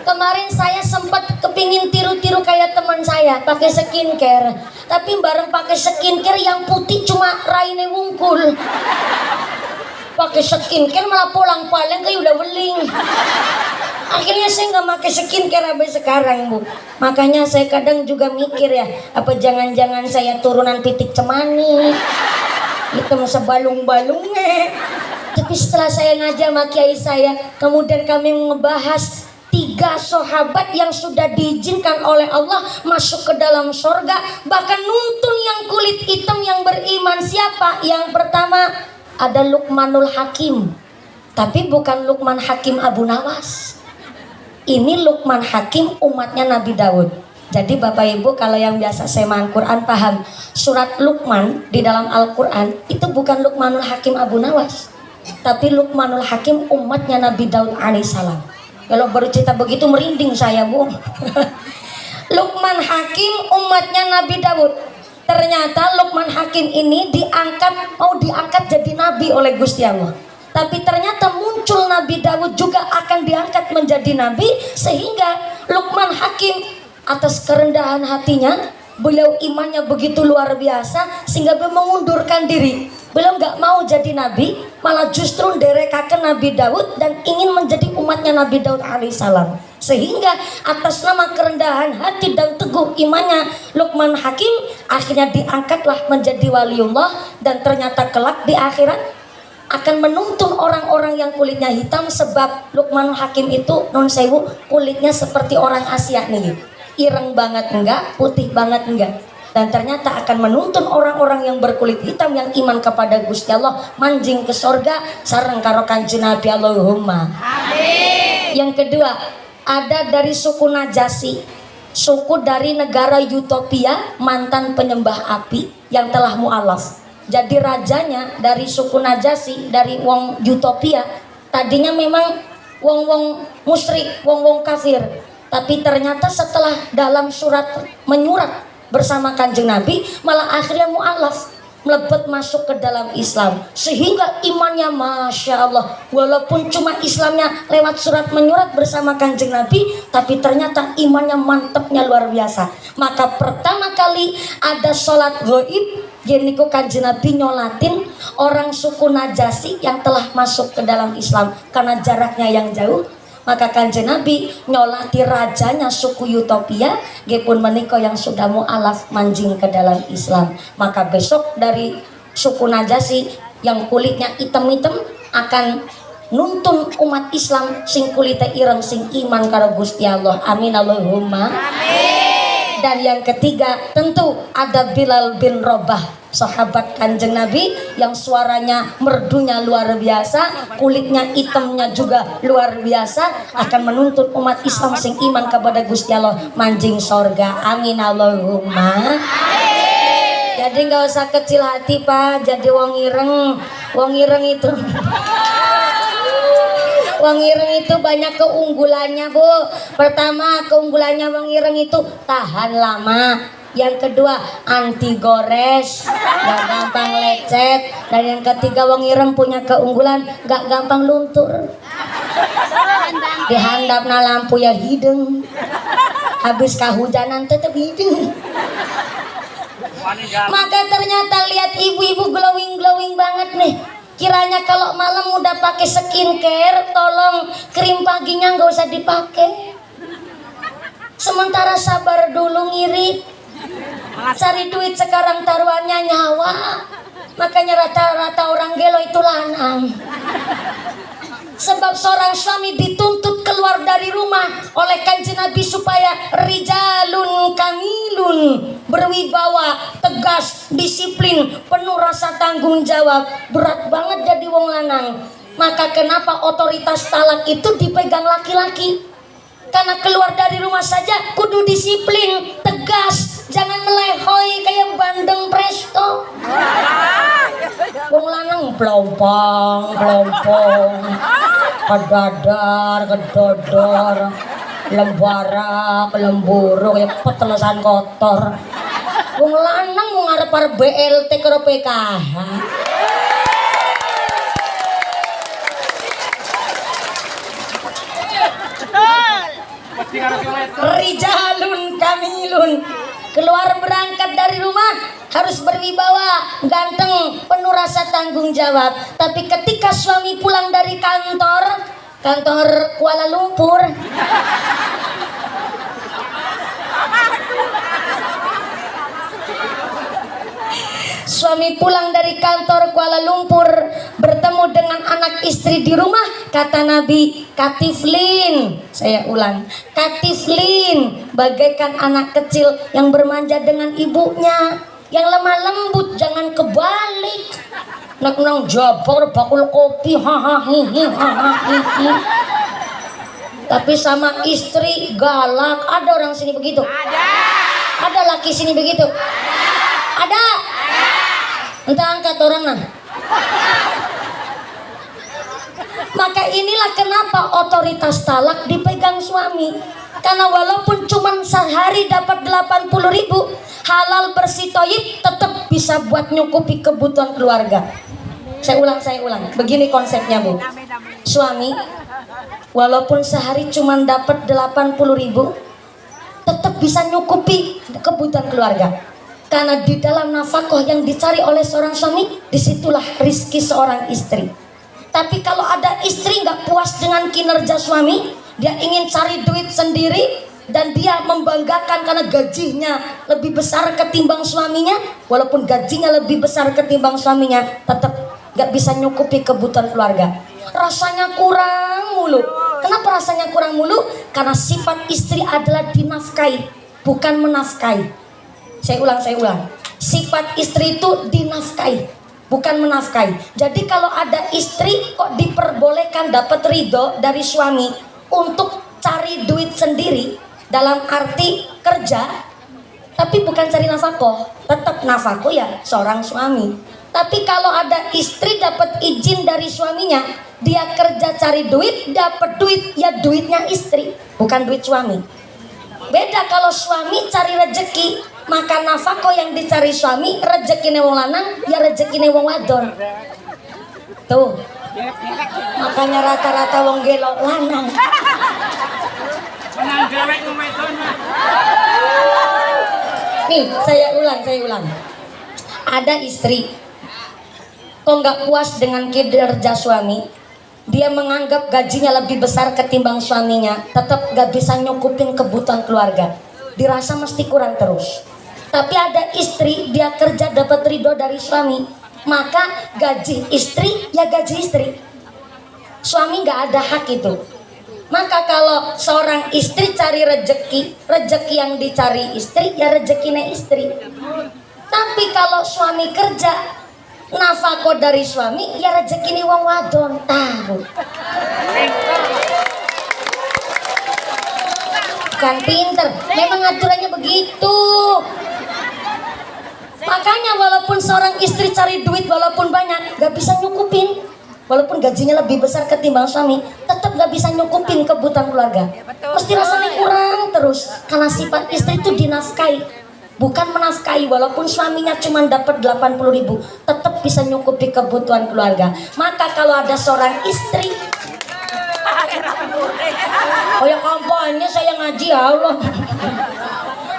Kemarin saya sempat kepingin tiru-tiru kayak teman saya pakai skincare, tapi bareng pakai skincare yang putih cuma raine wungkul. Pakai skincare malah pulang paling kayak udah beling. Akhirnya saya nggak pakai skincare sampai sekarang Bu. Makanya saya kadang juga mikir ya, apa jangan-jangan saya turunan pitik cemani, hitam sebalung-balungnya. Tapi setelah saya ngajar sama kiai saya, kemudian kami ngebahas 3 sahabat yang sudah diizinkan oleh Allah masuk ke dalam surga, bahkan nuntun yang kulit hitam yang beriman. Siapa? Yang pertama ada Luqmanul Hakim, tapi bukan Luqman Hakim Abu Nawas. Ini Luqman Hakim umatnya Nabi Daud. Jadi Bapak Ibu kalau yang biasa semaan Quran paham, surat Luqman di dalam Al-Quran itu bukan Luqmanul Hakim Abu Nawas, tapi Luqmanul Hakim umatnya Nabi Daud alaihissalam. Kalau baru cerita begitu merinding saya Bu. Luqman Hakim umatnya Nabi Daud. Ternyata Luqman Hakim ini mau diangkat jadi nabi oleh Gusti Allah. Tapi ternyata muncul Nabi Daud juga akan diangkat menjadi nabi, sehingga Luqman Hakim atas kerendahan hatinya, beliau imannya begitu luar biasa sehingga beliau mengundurkan diri. Beliau nggak mau jadi nabi, malah justru derekaken Nabi Daud dan ingin menjadi umatnya Nabi Daud alaihissalam. Sehingga atas nama kerendahan hati dan teguh imannya, Luqman Hakim akhirnya diangkatlah menjadi waliullah, dan ternyata kelak di akhirat akan menuntun orang-orang yang kulitnya hitam, sebab Luqman Hakim itu non sewu kulitnya seperti orang Asia nih, ireng banget enggak, putih banget enggak, dan ternyata akan menuntun orang-orang yang berkulit hitam yang iman kepada Gusti Allah manjing ke sorga sareng karo Kanjeng Nabi. Allahumma amin. Yang kedua, ada dari suku Najasi, suku dari negara Utopia, mantan penyembah api yang telah mualaf. Jadi rajanya dari suku Najasi, dari wong Utopia, tadinya memang wong-wong musyrik, wong-wong kafir, tapi ternyata setelah dalam surat menyurat bersama Kanjeng Nabi, malah akhirnya mualaf, melebet masuk ke dalam Islam, sehingga imannya Masya Allah, walaupun cuma Islamnya lewat surat menyurat bersama Kanjeng Nabi, tapi ternyata imannya mantepnya luar biasa. Maka pertama kali ada sholat gaib, geniku Kanjeng Nabi nyolatin orang suku Najasi yang telah masuk ke dalam Islam karena jaraknya yang jauh. Maka Kanjeng Nabi nyolati rajanya suku Utopia, gepun menika yang sudah mualaf manjing ke dalam Islam. Maka besok dari suku Najasi yang kulitnya hitam-hitam akan nuntun umat Islam sing kulitnya ireng, sing iman karo Gusti Allah. Amin Allahumma amin. Dan yang ketiga tentu ada Bilal bin Rabah, sahabat Kanjeng Nabi yang suaranya merdunya luar biasa, kulitnya hitamnya juga luar biasa, akan menuntut umat Islam sing iman kepada Gusti Allah manjing sorga. Amin Allahumma. Jadi nggak usah kecil hati Pak, jadi wong ireng itu wong ireng itu banyak keunggulannya Bu. Pertama, keunggulannya wong ireng itu tahan lama. Yang kedua, anti gores, gak gampang lecet. Dan yang ketiga, wong ireng punya keunggulan, gak gampang luntur. Dihandapna lampu ya hidung, habis kehujanan tetap hidung. Maka ternyata lihat ibu-ibu glowing banget nih. Kiranya kalau malam udah pakai skincare, tolong krim paginya nggak usah dipakai. Sementara sabar dulu ngirit, cari duit sekarang taruhannya nyawa. Makanya rata-rata orang gelo itu lanang. Sebab seorang suami dituntut keluar dari rumah oleh Kanjeng Nabi supaya rijalun kamilun, berwibawa, tegas, disiplin, penuh rasa tanggung jawab. Berat banget jadi wong lanang. Maka kenapa otoritas talak itu dipegang laki-laki? Karena keluar dari rumah saja kudu disiplin, tegas, jangan melehoi kayak bandeng presto. Wong lanang pelompong, kedadar, lembara, lemburu, kayak petelesan kotor. Wong lanang mau ngarep-arep BLT karo PKH. Rijalun kamilun, keluar berangkat dari rumah harus berwibawa, ganteng, penuh rasa tanggung jawab. Tapi ketika suami pulang dari kantor Kuala Lumpur, suami pulang dari kantor Kuala Lumpur bertemu dengan anak istri di rumah, kata Nabi, katiflin, saya ulang, katiflin, bagaikan anak kecil yang bermanja dengan ibunya, yang lemah lembut, jangan kebalik. Nak nang jabor bakul kopi, tapi sama istri galak. Ada orang sini begitu? Ada laki sini begitu? Ada. Entah angkat orang nah. Maka inilah kenapa otoritas talak dipegang suami. Karena walaupun cuma sehari dapat 80.000, halal bersih toyib tetap bisa buat nyukupi kebutuhan keluarga. Saya ulang. Begini konsepnya Bu. Suami walaupun sehari cuma dapat 80.000, tetap bisa nyukupi kebutuhan keluarga. Karena di dalam nafkah yang dicari oleh seorang suami, disitulah rizki seorang istri. Tapi kalau ada istri nggak puas dengan kinerja suami, dia ingin cari duit sendiri dan dia membanggakan karena gajinya lebih besar ketimbang suaminya, walaupun gajinya lebih besar ketimbang suaminya, tetap gak bisa nyukupi kebutuhan keluarga. Rasanya kurang mulu. Kenapa rasanya kurang mulu? Karena sifat istri adalah dinafkahi, bukan menafkahi. Saya ulang. Sifat istri itu dinafkahi, bukan menafkahi. Jadi kalau ada istri kok diperbolehkan dapat ridho dari suami untuk cari duit sendiri, dalam arti kerja, tapi bukan cari nafkah, tetap nafkah ya seorang suami. Tapi kalau ada istri dapat izin dari suaminya, dia kerja cari duit, dapat duit, ya duitnya istri, bukan duit suami. Beda kalau suami cari rezeki, maka nafkah yang dicari suami, rezekine wong lanang, ya rezekine wong wadon. Tuh. Makanya rata-rata wong gelo lanang. Nih, saya ulang. Ada istri kok nggak puas dengan kinerja suami, dia menganggap gajinya lebih besar ketimbang suaminya, tetap nggak bisa nyukupin kebutuhan keluarga, dirasa mesti kurang terus. Tapi ada istri, dia kerja dapat ridho dari suami, maka gaji istri ya gaji istri, suami nggak ada hak itu. Maka kalau seorang istri cari rezeki yang dicari istri ya rezekinya istri. Tapi kalau suami kerja, nafkah dari suami ya rezekine wong wadon. Tahu. Bukan pinter, memang aturannya begitu. Makanya walaupun seorang istri cari duit walaupun banyak, gak bisa nyukupin. Walaupun gajinya lebih besar ketimbang suami, tetap gak bisa nyukupin kebutuhan keluarga. Mesti rasanya kurang terus. Karena sifat istri itu dinafkahi, bukan menafkahi. Walaupun suaminya cuma dapat 80.000, tetap bisa nyukupi kebutuhan keluarga. Maka kalau ada seorang istri, oh ya kampanye saya ngaji Allah.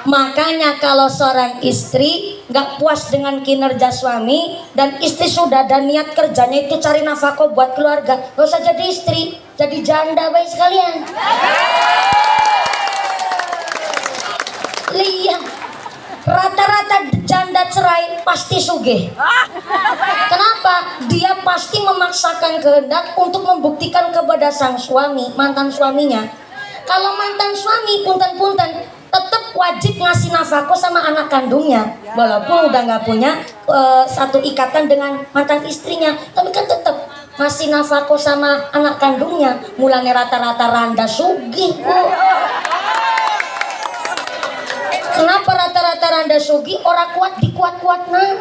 Makanya kalau seorang istri gak puas dengan kinerja suami dan istri sudah ada niat kerjanya itu cari nafkah buat keluarga, gak usah jadi istri, jadi janda baik sekalian. Lihat, rata-rata janda cerai pasti sugih. Kenapa? Dia pasti memaksakan kehendak untuk membuktikan kepada sang suami, mantan suaminya. Kalau mantan suami punten-punten tetap wajib ngasih nafkah sama anak kandungnya, walaupun udah nggak punya satu ikatan dengan mantan istrinya, tapi kan tetap ngasih nafkah sama anak kandungnya. Mulanya rata-rata randa sugih, Bu. Kenapa rata-rata randa sugih? Orang kuat dikuat-kuat nah.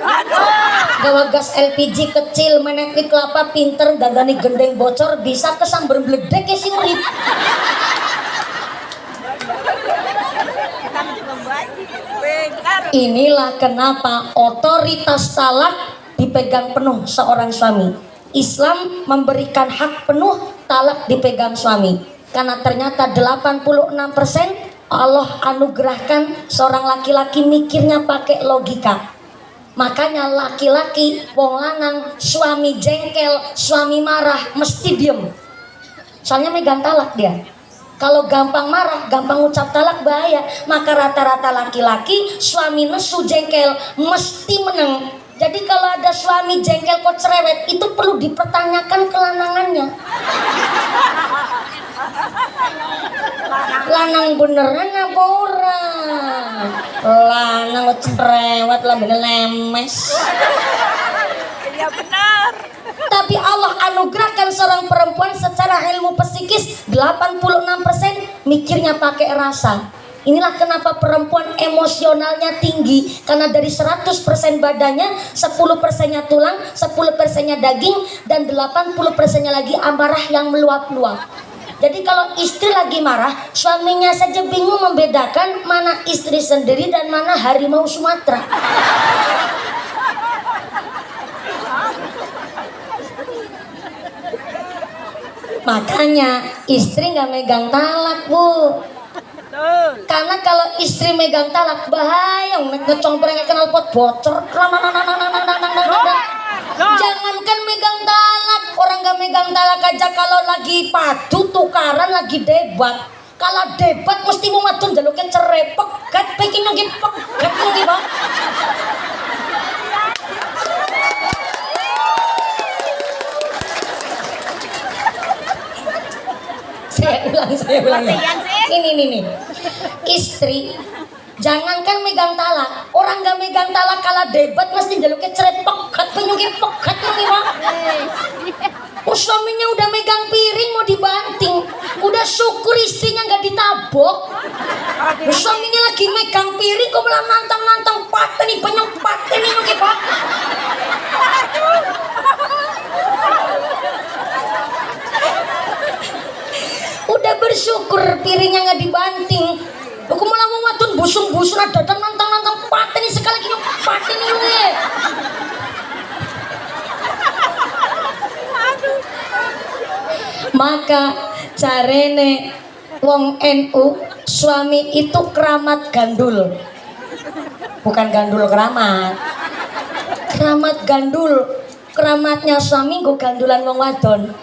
Gawa gas LPG kecil, meneklik kelapa pinter, dagani gendeng bocor, bisa kesamber bledek ya si urip. Inilah kenapa otoritas talak dipegang penuh seorang suami. Islam memberikan hak penuh talak dipegang suami. Karena ternyata 86% Allah anugerahkan seorang laki-laki mikirnya pakai logika. Makanya laki-laki, wong lanang, suami jengkel, suami marah, mesti diem. Soalnya megang talak dia. Kalau gampang marah, gampang ucap talak bahaya. Maka rata-rata laki-laki suami nesu jengkel mesti menang. Jadi kalau ada suami jengkel kok cerewet, itu perlu dipertanyakan kelanangannya. Lanang beneran apa orang? Lanang kok cerewet lah bener lemes. Iya benar. Tapi Allah anugerahkan seorang perempuan secara ilmu psikis 86% mikirnya pakai rasa. Inilah kenapa perempuan emosionalnya tinggi, karena dari 100% badannya 10%-nya tulang, 10%-nya daging, dan 80%-nya lagi amarah yang meluap-luap. Jadi kalau istri lagi marah, suaminya saja bingung membedakan mana istri sendiri dan mana harimau Sumatera. Makanya istri nggak megang talak, Bu. Karena kalau istri megang talak bahaya, ngecompreng knalpot bocor. Jangankan megang talak, Orang gak megang talak aja kalau lagi padu tukaran lagi debat. Kalau debat mesti mau wadon jaluknya cerai pegat bikin lagi pegat lagi bang. Saya ulang ya. Ini. Istri jangankan megang talak, orang gak megang talak kalau debat mesti jaluknya cerai pegat penyugi pegat lagi bang. Suaminya udah megang piring mau dibanting, udah syukur istrinya nggak ditabok. Suaminya lagi megang piring kok malah nantang pateni penyok pateni oke pak. Udah bersyukur piringnya nggak dibanting, aku malah mau wadon busung ada nantang pateni sekali lagi nyok pateni oke. Maka carene wong NU suami itu keramat gandul, bukan gandul keramat gandul. Keramatnya suami gue gandulan wong wadon.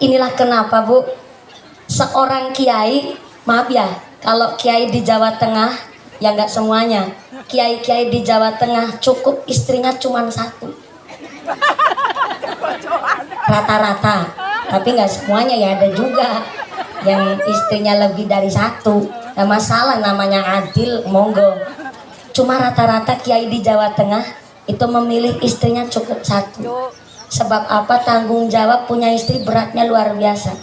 Inilah kenapa bu, seorang kiai, maaf ya kalau kiai di Jawa Tengah ya nggak semuanya, kiai di Jawa Tengah cukup istrinya cuma satu rata-rata, tapi nggak semuanya ya, ada juga yang istrinya lebih dari satu. Nggak masalah, namanya adil, monggo. Cuma rata-rata kiai di Jawa Tengah itu memilih istrinya cukup satu. Sebab apa? Tanggung jawab punya istri beratnya luar biasa.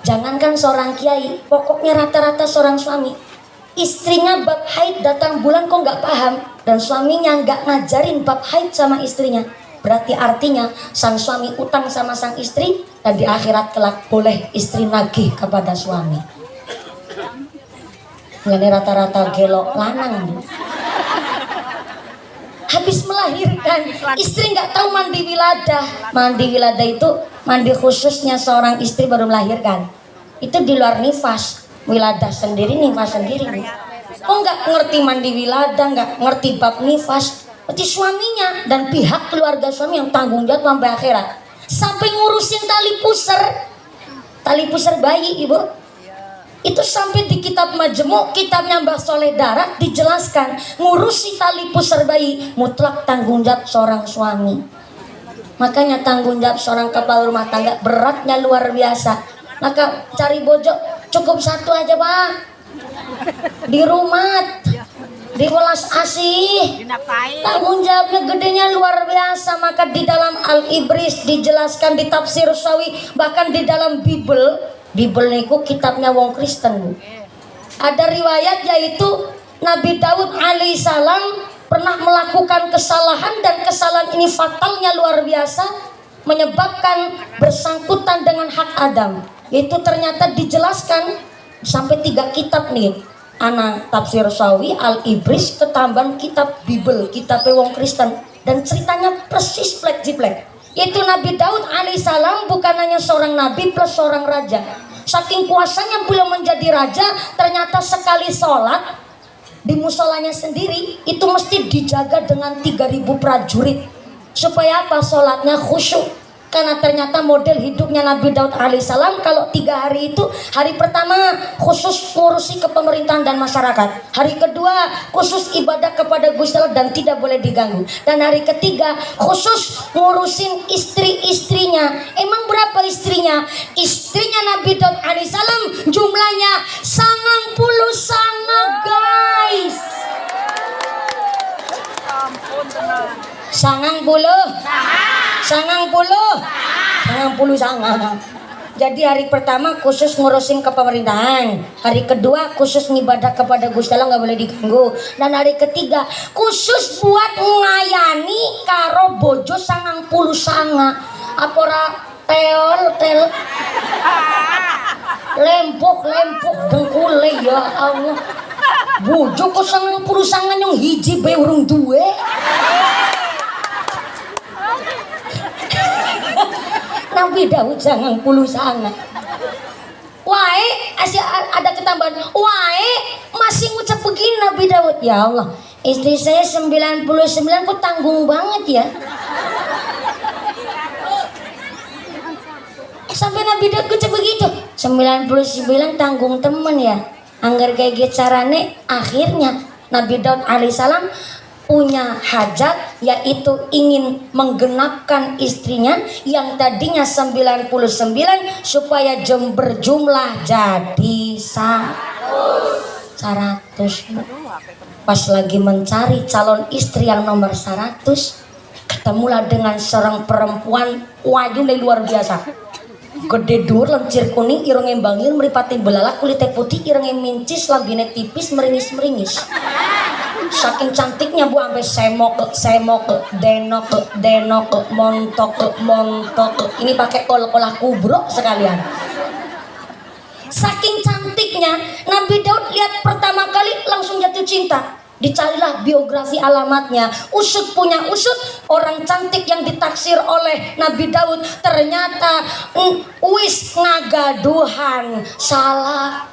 Jangankan seorang kiai, pokoknya rata-rata seorang suami istrinya bab haid datang bulan kok nggak paham, dan suaminya nggak ngajarin bab haid sama istrinya, berarti artinya sang suami utang sama sang istri, dan di akhirat kelak boleh istri nagih kepada suami. Ini rata-rata gelok lanang. Habis melahirkan, istri nggak tahu mandi wiladah. Mandi wiladah itu mandi khususnya seorang istri baru melahirkan. Itu di luar nifas, wiladah sendiri, nifas sendiri. Kok nggak ngerti mandi wiladah, nggak ngerti bab nifas? Berarti suaminya dan pihak keluarga suami yang tanggung jawab sampai akhirat. Sampai ngurusin tali pusar bayi ibu. Itu sampai di kitab Majmu', kitabnya Mbah Soleh Darat dijelaskan, ngurusi tali pusar bayi mutlak tanggung jawab seorang suami. Makanya tanggung jawab seorang kepala rumah tangga beratnya luar biasa. Maka cari bojo cukup satu aja pak, di rumah, di welas asih, tanggung jawabnya gedenya luar biasa. Maka di dalam Al-Ibris dijelaskan, di tafsir Sawi, bahkan di dalam Bible niku kitabnya wong Kristen bu. Ada riwayat yaitu Nabi Daud alaihissalam pernah melakukan kesalahan, dan kesalahan ini fatalnya luar biasa, menyebabkan bersangkutan dengan hak Adam. Itu ternyata dijelaskan sampai 3 kitab nih, anak tafsir Sawi, Al-Ibris, ketambahan kitab Bible, kitabnya wong Kristen, dan ceritanya persis plek-jiplek. Yaitu Nabi Daud alaihissalam bukan hanya seorang nabi plus seorang raja. Saking kuasanya beliau menjadi raja, ternyata sekali sholat di musolanya sendiri itu mesti dijaga dengan 3.000 prajurit. Supaya apa? Sholatnya khusyuk. Karena ternyata model hidupnya Nabi Daud alaihissalam, kalau 3 hari itu, hari pertama khusus ngurusi kepemerintahan dan masyarakat, hari kedua khusus ibadah kepada Gusti Allah dan tidak boleh diganggu, dan hari ketiga khusus ngurusin istri-istrinya. Emang berapa istrinya? Istrinya Nabi Daud alaihissalam jumlahnya 90 guys. 90. Jadi hari pertama khusus ngurusin kepemerintahan, hari kedua khusus ngibadah kepada Gusti Allah nggak boleh diganggu, dan hari ketiga khusus buat ngayani karo bojo 90. Apora tel lempuk dengkule ya Allah. Bojo kok 90 yang hiji bae urung duwe. Nabi Daud 90. Wae asih ada ketambahan. Wae masih ngucap begini Nabi Daud, ya Allah, istri saya 99 kok tanggung banget ya. sampai Nabi Daud kucek begitu 99 tanggung temen ya anggar kayak gitu carane. Akhirnya Nabi Daud alaihissalam punya hajat, yaitu ingin menggenapkan istrinya yang tadinya 99 supaya berjumlah jadi 100. Pas lagi mencari calon istri yang nomor 100, ketemulah dengan seorang perempuan wajune luar biasa. Gede dur, lencir kuning, irungnya bangir, meripati belalak, kulitnya putih, irungnya mincis, lambine tipis, meringis-meringis. Saking cantiknya bu, sampai denok, montok. Ini pakai kol-kolah kubrok sekalian. Saking cantiknya, Nabi Daud lihat pertama kali langsung jatuh cinta. Dicarilah biografi alamatnya. Usut punya usut, orang cantik yang ditaksir oleh Nabi Daud ternyata wis ngagaduhan salah.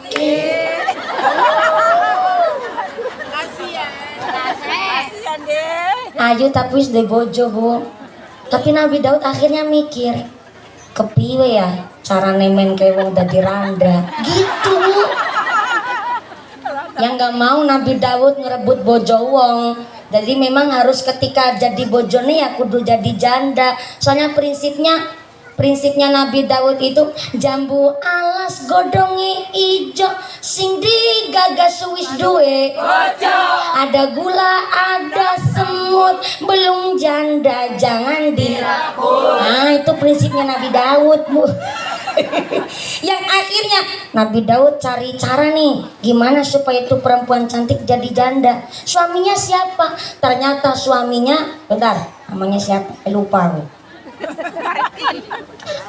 Kasihan deh. Ayo tapi wis de bojo bu. Tapi Nabi Daud akhirnya mikir, kepiwe ya cara nemen kayak wong dadi randa gitu. Yang gak mau Nabi Daud ngerebut bojo wong. Jadi memang harus ketika jadi bojone ya kudu jadi janda. Soalnya prinsipnya Nabi Daud itu jambu alas godonge ijo sing digagas wis duwe bojo. Ada gula, ada semut, belum janda jangan dirabut. Nah, itu prinsipnya Nabi Daud, Bu. Yang akhirnya Nabi Daud cari cara nih gimana supaya itu perempuan cantik jadi janda. Suaminya siapa? Ternyata suaminya, bentar, namanya siapa? Lupa aku.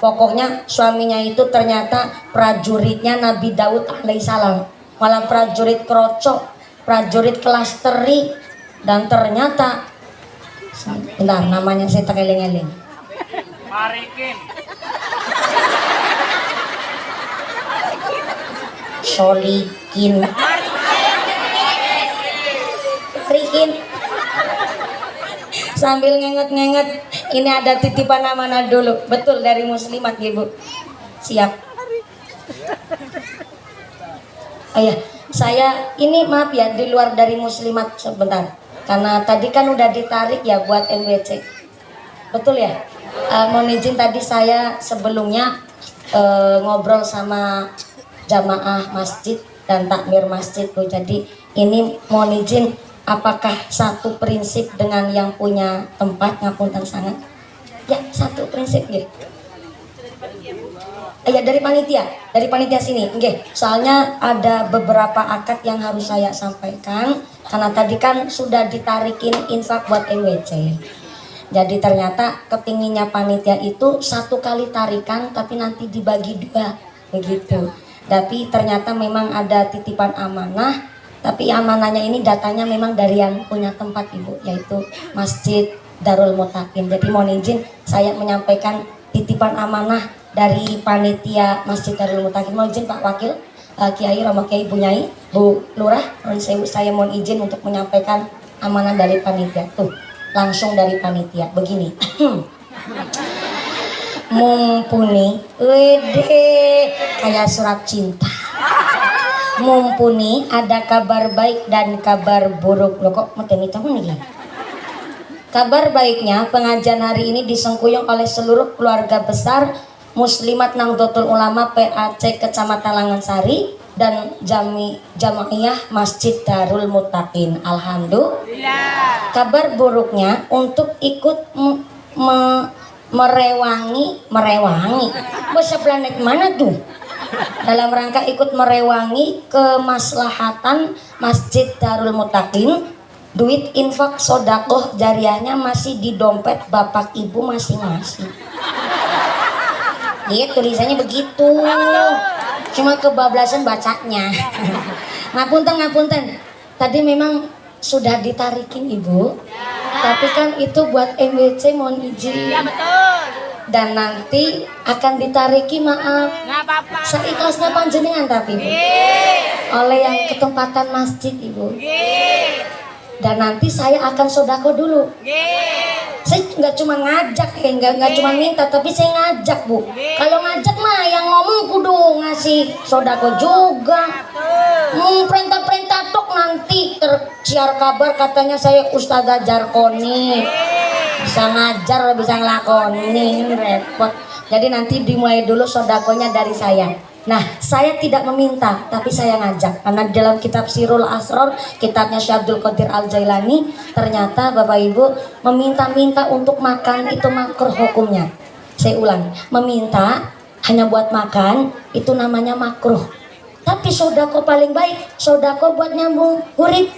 Pokoknya suaminya itu ternyata prajuritnya Nabi Daud alaihissalam. Malah prajurit krocok, prajurit kelas teri. Dan ternyata, bentar, namanya saya tak eling-eling. Marikin. Solikin. Rikin. Sambil ngenget-ngenget, ini ada titipan amanah dulu. Betul dari muslimat Ibu. Siap. Oh ya, saya ini maaf ya di luar dari muslimat sebentar. Karena tadi kan udah ditarik ya buat MWC. Betul ya? Mohon izin tadi saya sebelumnya ngobrol sama jamaah masjid dan takmir masjid Bu. Jadi ini mohon izin, apakah satu prinsip dengan yang punya tempat ngapunten sangat? Ya satu prinsip gitu. Ya dari panitia sini, nggih. Soalnya ada beberapa akad yang harus saya sampaikan karena tadi kan sudah ditarikin infak buat MWC. Jadi ternyata kepinginnya panitia itu satu kali tarikan tapi nanti dibagi 2 begitu. Tapi ternyata memang ada titipan amanah, tapi amanahnya ini datanya memang dari yang punya tempat Ibu, yaitu Masjid Darul Mutakin. Jadi mohon izin saya menyampaikan titipan amanah dari panitia Masjid Darul Mutakin. Mohon izin Pak Wakil, Kiai Romo Kiai Bu Nyai, Bu Lurah, saya mohon izin untuk menyampaikan amanah dari panitia. Tuh, langsung dari panitia. Begini. Mumpuni, wede kayak surat cinta. Mumpuni ada kabar baik dan kabar buruk. Loh kok meteni tamu nih? Kabar baiknya pengajian hari ini disengkuyung oleh seluruh keluarga besar Muslimat Nahdlatul Ulama PAC Kecamatan Langansari dan Jamaiyah Masjid Darul Mutakin. Alhamdulillah. Kabar buruknya untuk ikut merewangi bahasa planet mana tuh, dalam rangka ikut merewangi kemaslahatan Masjid Darul Mutakin, duit infak sodakoh jariahnya masih di dompet bapak ibu masing-masing. Iya tulisannya begitu, cuma kebablasan bacanya. ngapunten tadi memang sudah ditarikin Ibu, tapi kan itu buat MWC mohon izin. Iya betul. Dan nanti akan ditariki, maaf. Nggak apa-apa. Seikhlasnya panjenengan tapi Ibu. Oleh yang ketempatan masjid Ibu. Dan nanti saya akan sodako dulu. Saya nggak cuma ngajak ya, nggak cuma minta, tapi saya ngajak Bu. Kalau ngajak mah yang ngomong kudu ngasih sodako juga. Perintah-perintah tok nanti tersiar kabar katanya saya Ustazah Jarkoni. Bisa ngajar, bisa ngelakoni, repot. Jadi nanti dimulai dulu sodakonya dari saya. Nah, saya tidak meminta, tapi saya ngajak. Karena dalam kitab Sirul Asror, kitabnya Syekh Abdul Qadir Al-Jailani, ternyata Bapak Ibu meminta-minta untuk makan itu makruh hukumnya. Saya ulang, meminta hanya buat makan itu namanya makruh. Tapi sodako paling baik, sodako buat nyambung urip.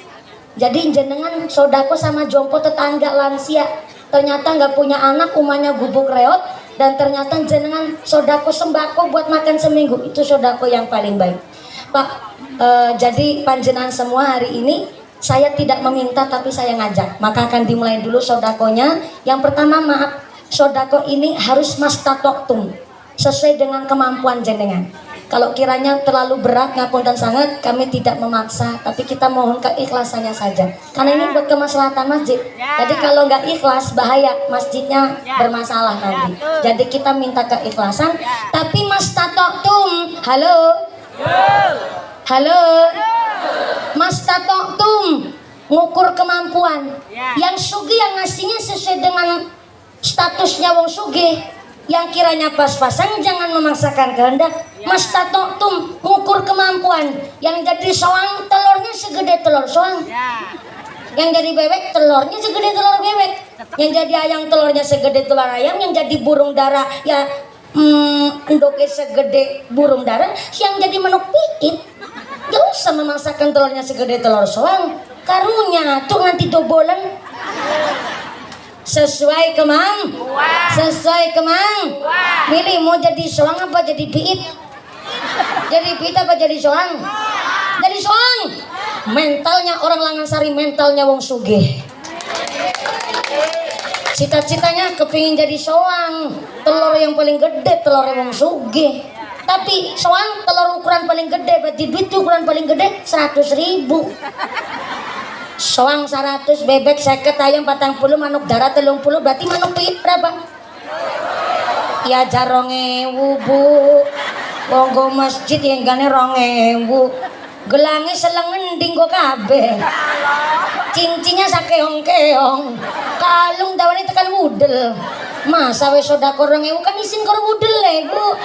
Jadi jenengan sodako sama jompo tetangga lansia, ternyata nggak punya anak, umahnya gubuk reot, dan ternyata jenengan sodako sembako buat makan seminggu, itu sodako yang paling baik. Pak, jadi panjenengan semua hari ini saya tidak meminta tapi saya ngajak, maka akan dimulai dulu sodakonya. Yang pertama, maaf, sodako ini harus mastatoktum, sesuai dengan kemampuan jenengan. Kalau kiranya terlalu berat, ngapunten sangat, kami tidak memaksa, tapi kita mohon keikhlasannya saja. Karena ini buat kemaslahatan masjid. Jadi kalau nggak ikhlas, bahaya, masjidnya bermasalah nanti. Jadi kita minta keikhlasan, tapi mas tatoktum, halo, halo, mas tatoktum, ngukur kemampuan. Yang sugih yang ngasihnya sesuai dengan statusnya wong sugih. Yang kiranya pas-pasan, jangan memaksakan kehendak. Mas tatoktum, ngukur kemampuan. Yang jadi soang, telurnya segede telur soang. Yang jadi bebek, telurnya segede telur bebek. Yang jadi ayam, telurnya segede telur ayam. Yang jadi burung dara, ya endoknya segede burung dara. Yang jadi manuk pikit, gak usah memaksakan telurnya segede telur soang. Karunya tuh nanti dobolan. Sesuai sesuai milih mau jadi soang apa jadi piit? Jadi piit apa jadi soang? Jadi soang. Mentalnya orang Langasari, mentalnya wong sugih. Cita-citanya kepingin jadi soang, telur yang paling gede, telur wong sugih. Tapi soang telur ukuran paling gede, berarti duit ukuran paling gede 100.000. Soang 100, bebek 50, ayam 40, manuk darah 30, berarti manuk piit berapa? Ya jarongewu Bu. Wonggo masjid yang gane 2000. Gelange selengen dinggo kabeh. Cincinya sakeong-keong. Kalung dawane tekan wudel. Masa wis sedekah 2000 kan isin karo wudel Bu.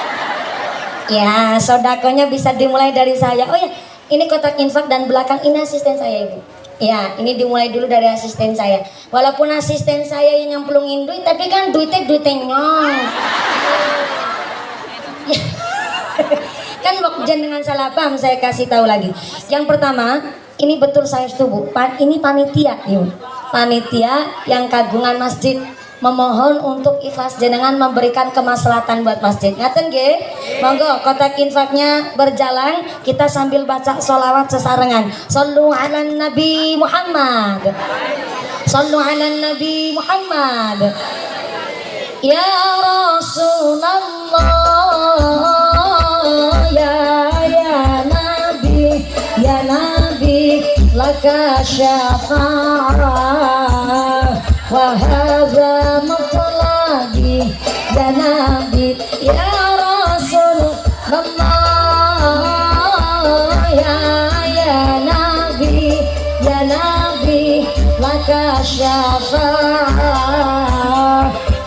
Ya, sodakonya bisa dimulai dari saya. Oh ya, ini kotak infak dan belakang ini asisten saya Ibu. Ya, ini dimulai dulu dari asisten saya. Walaupun asisten saya yang nyemplungin duit, tapi kan duitnya nyong. Kan waktu dengan salah paham, saya kasih tahu lagi. Yang pertama, ini betul saya setuju. Ini panitia, Ibu. Panitia yang kagungan masjid memohon untuk ikhlas jenengan memberikan kemaslahatan buat masjid. Ngaten nggih? Monggo kotak infaknya berjalan, kita sambil baca sholawat sesarengan. Shallu ala Nabi Muhammad. Shallu ala Nabi Muhammad. Ya Rasulullah, ya Nabi, ya Nabi, laka syafa'ah. Wahada matlabi ya Nabi ya Rasulullah ya Nabi laka syafa'ah.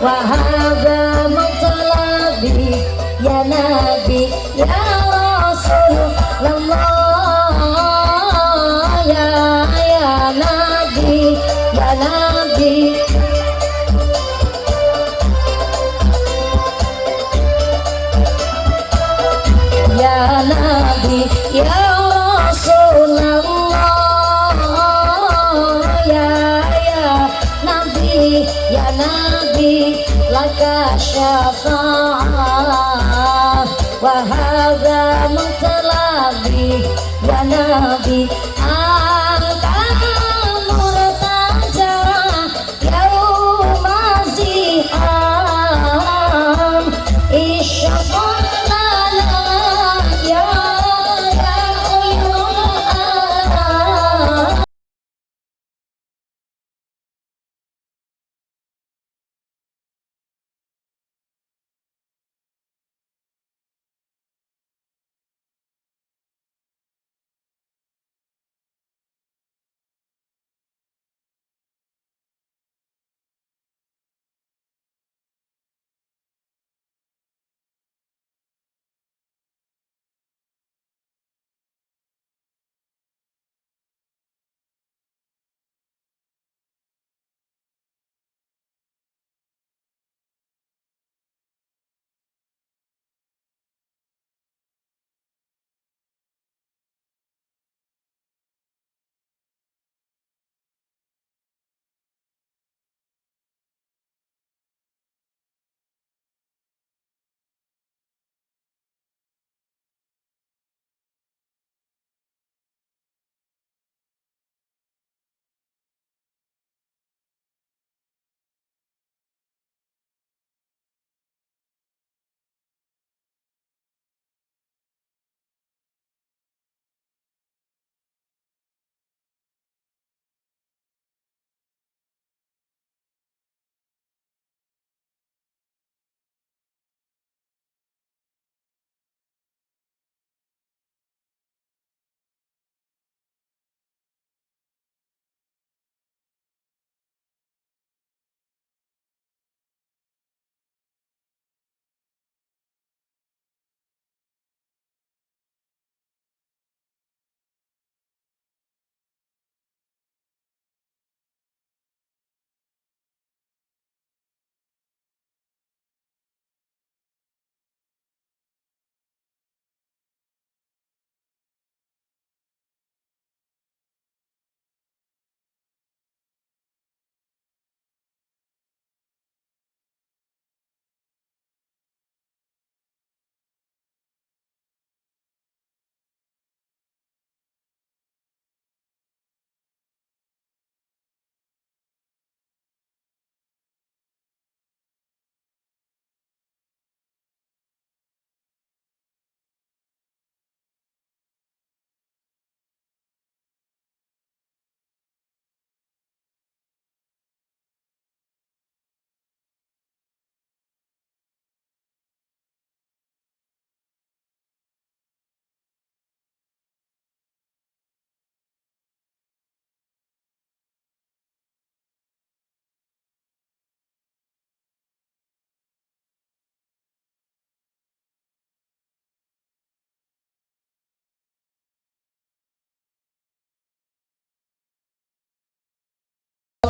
Wahada matlabi ya Nabi ya Rasulullah ya Nabi ya Nabi. Ya Nabi, ya Rasulullah, ya Nabi, ya Nabi, laka syafa'ah, wa hadha matlabi, ya Nabi.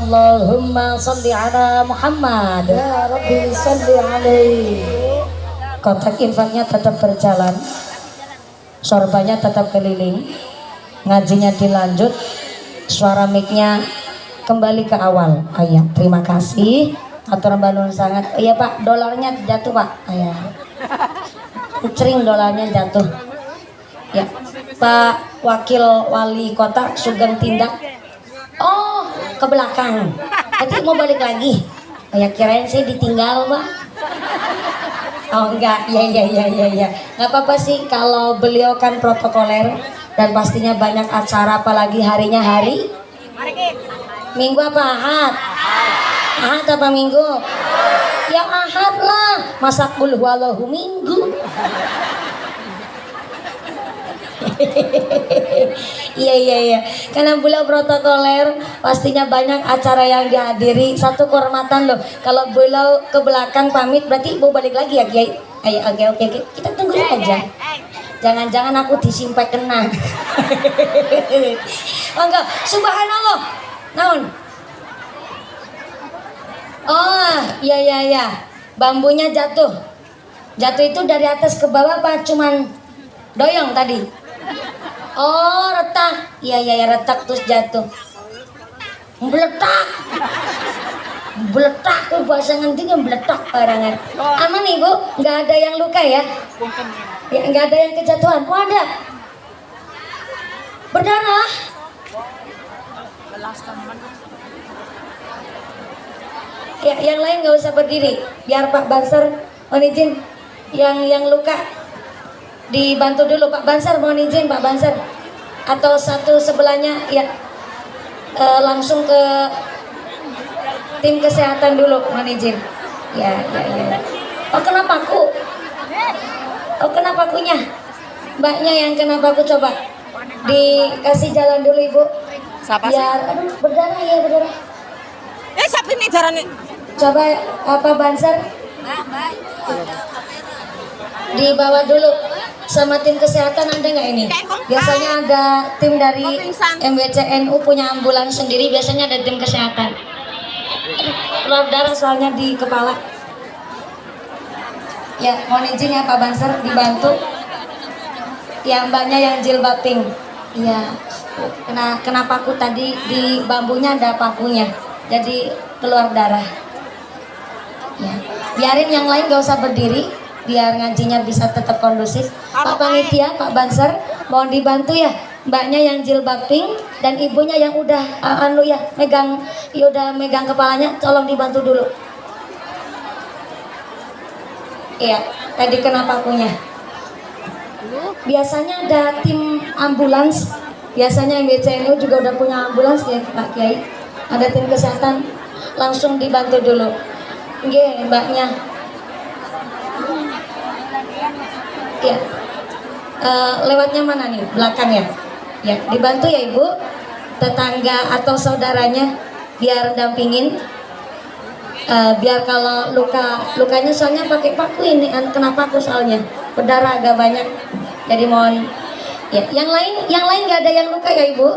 Allahumma sholli ala Muhammad. Ya Rabbi salli alaihi. Kotak infaknya tetap berjalan, sorbannya tetap keliling, ngajinya dilanjut, suara mic-nya kembali ke awal. Ayah, terima kasih. Atur banun sangat. Iya Pak, dolarnya jatuh Pak. Ayah, cering dolarnya jatuh. Ya, Pak Wakil Wali Kota Sugeng Tindak. Oh, ke belakang. Nanti mau balik lagi. Ayah kirain saya ditinggal Pak. Oh enggak, ya. Nggak apa-apa sih kalau beliau kan protokoler dan pastinya banyak acara, apalagi harinya hari Minggu apa Ahad? Ahad apa Minggu? Ya Ahad lah, masa qul huwallahu Minggu. Iya. Karena beliau protokoler, pastinya banyak acara yang dihadiri. Satu kehormatan loh. Kalau beliau ke belakang pamit, berarti mau balik lagi ya Kiai. Ayo, oke. Kita tunggu aja. Jangan-jangan aku disimpai kena. Oh enggak, subhanallah. Naon? Oh, iya. Bambunya jatuh. Jatuh itu dari atas ke bawah apa cuman doyong tadi? Oh, retak. Iya, retak terus jatuh. Beletak tuh bahasa ngendi kan beletak barangan. Aman Ibu, nggak ada yang luka ya? Ya, nggak ada yang kejatuhan. Oh, ada. Berdarah. Ya, yang lain nggak usah berdiri. Biar Pak Banser mohon izin yang luka dibantu dulu Pak Banser, mohon izin Pak Banser, atau satu sebelahnya ya, langsung ke tim kesehatan dulu, mohon izin ya. Oh kena paku, pakunya mbaknya yang kena paku, coba dikasih jalan dulu Ibu. Siapa biar sih? Berdarah ya, berdarah. Siapa ini caranya? Coba apa Banser dibawa dulu sama tim kesehatan, ada nggak ini? Biasanya ada tim dari MWCNU punya ambulans sendiri, biasanya ada tim kesehatan. Keluar darah soalnya di kepala. Ya, mohon izin ya Pak Banser dibantu. Ya, mbaknya yang jilbab pink. Iya. Kena paku tadi, di bambunya ada pakunya. Jadi keluar darah. Ya. Biarin yang lain gak usah berdiri, biar ngajinya bisa tetap kondusif. Pak Panitia, Pak Banser, mohon dibantu ya, mbaknya yang jilbab pink dan ibunya yang udah megang kepalanya, tolong dibantu dulu. Iya, tadi kena pakunya. Biasanya ada tim ambulans, biasanya MBCNU juga udah punya ambulans ya Pak Kiai. Ada tim kesehatan, langsung dibantu dulu. Nggih, mbaknya. Ya, lewatnya mana nih? Belakang ya? Ya, dibantu ya Ibu, tetangga atau saudaranya biar dampingin. Biar kalau lukanya soalnya pakai paku ini, kena paku soalnya berdarah agak banyak. Jadi mohon ya, yang lain nggak ada yang luka ya Ibu?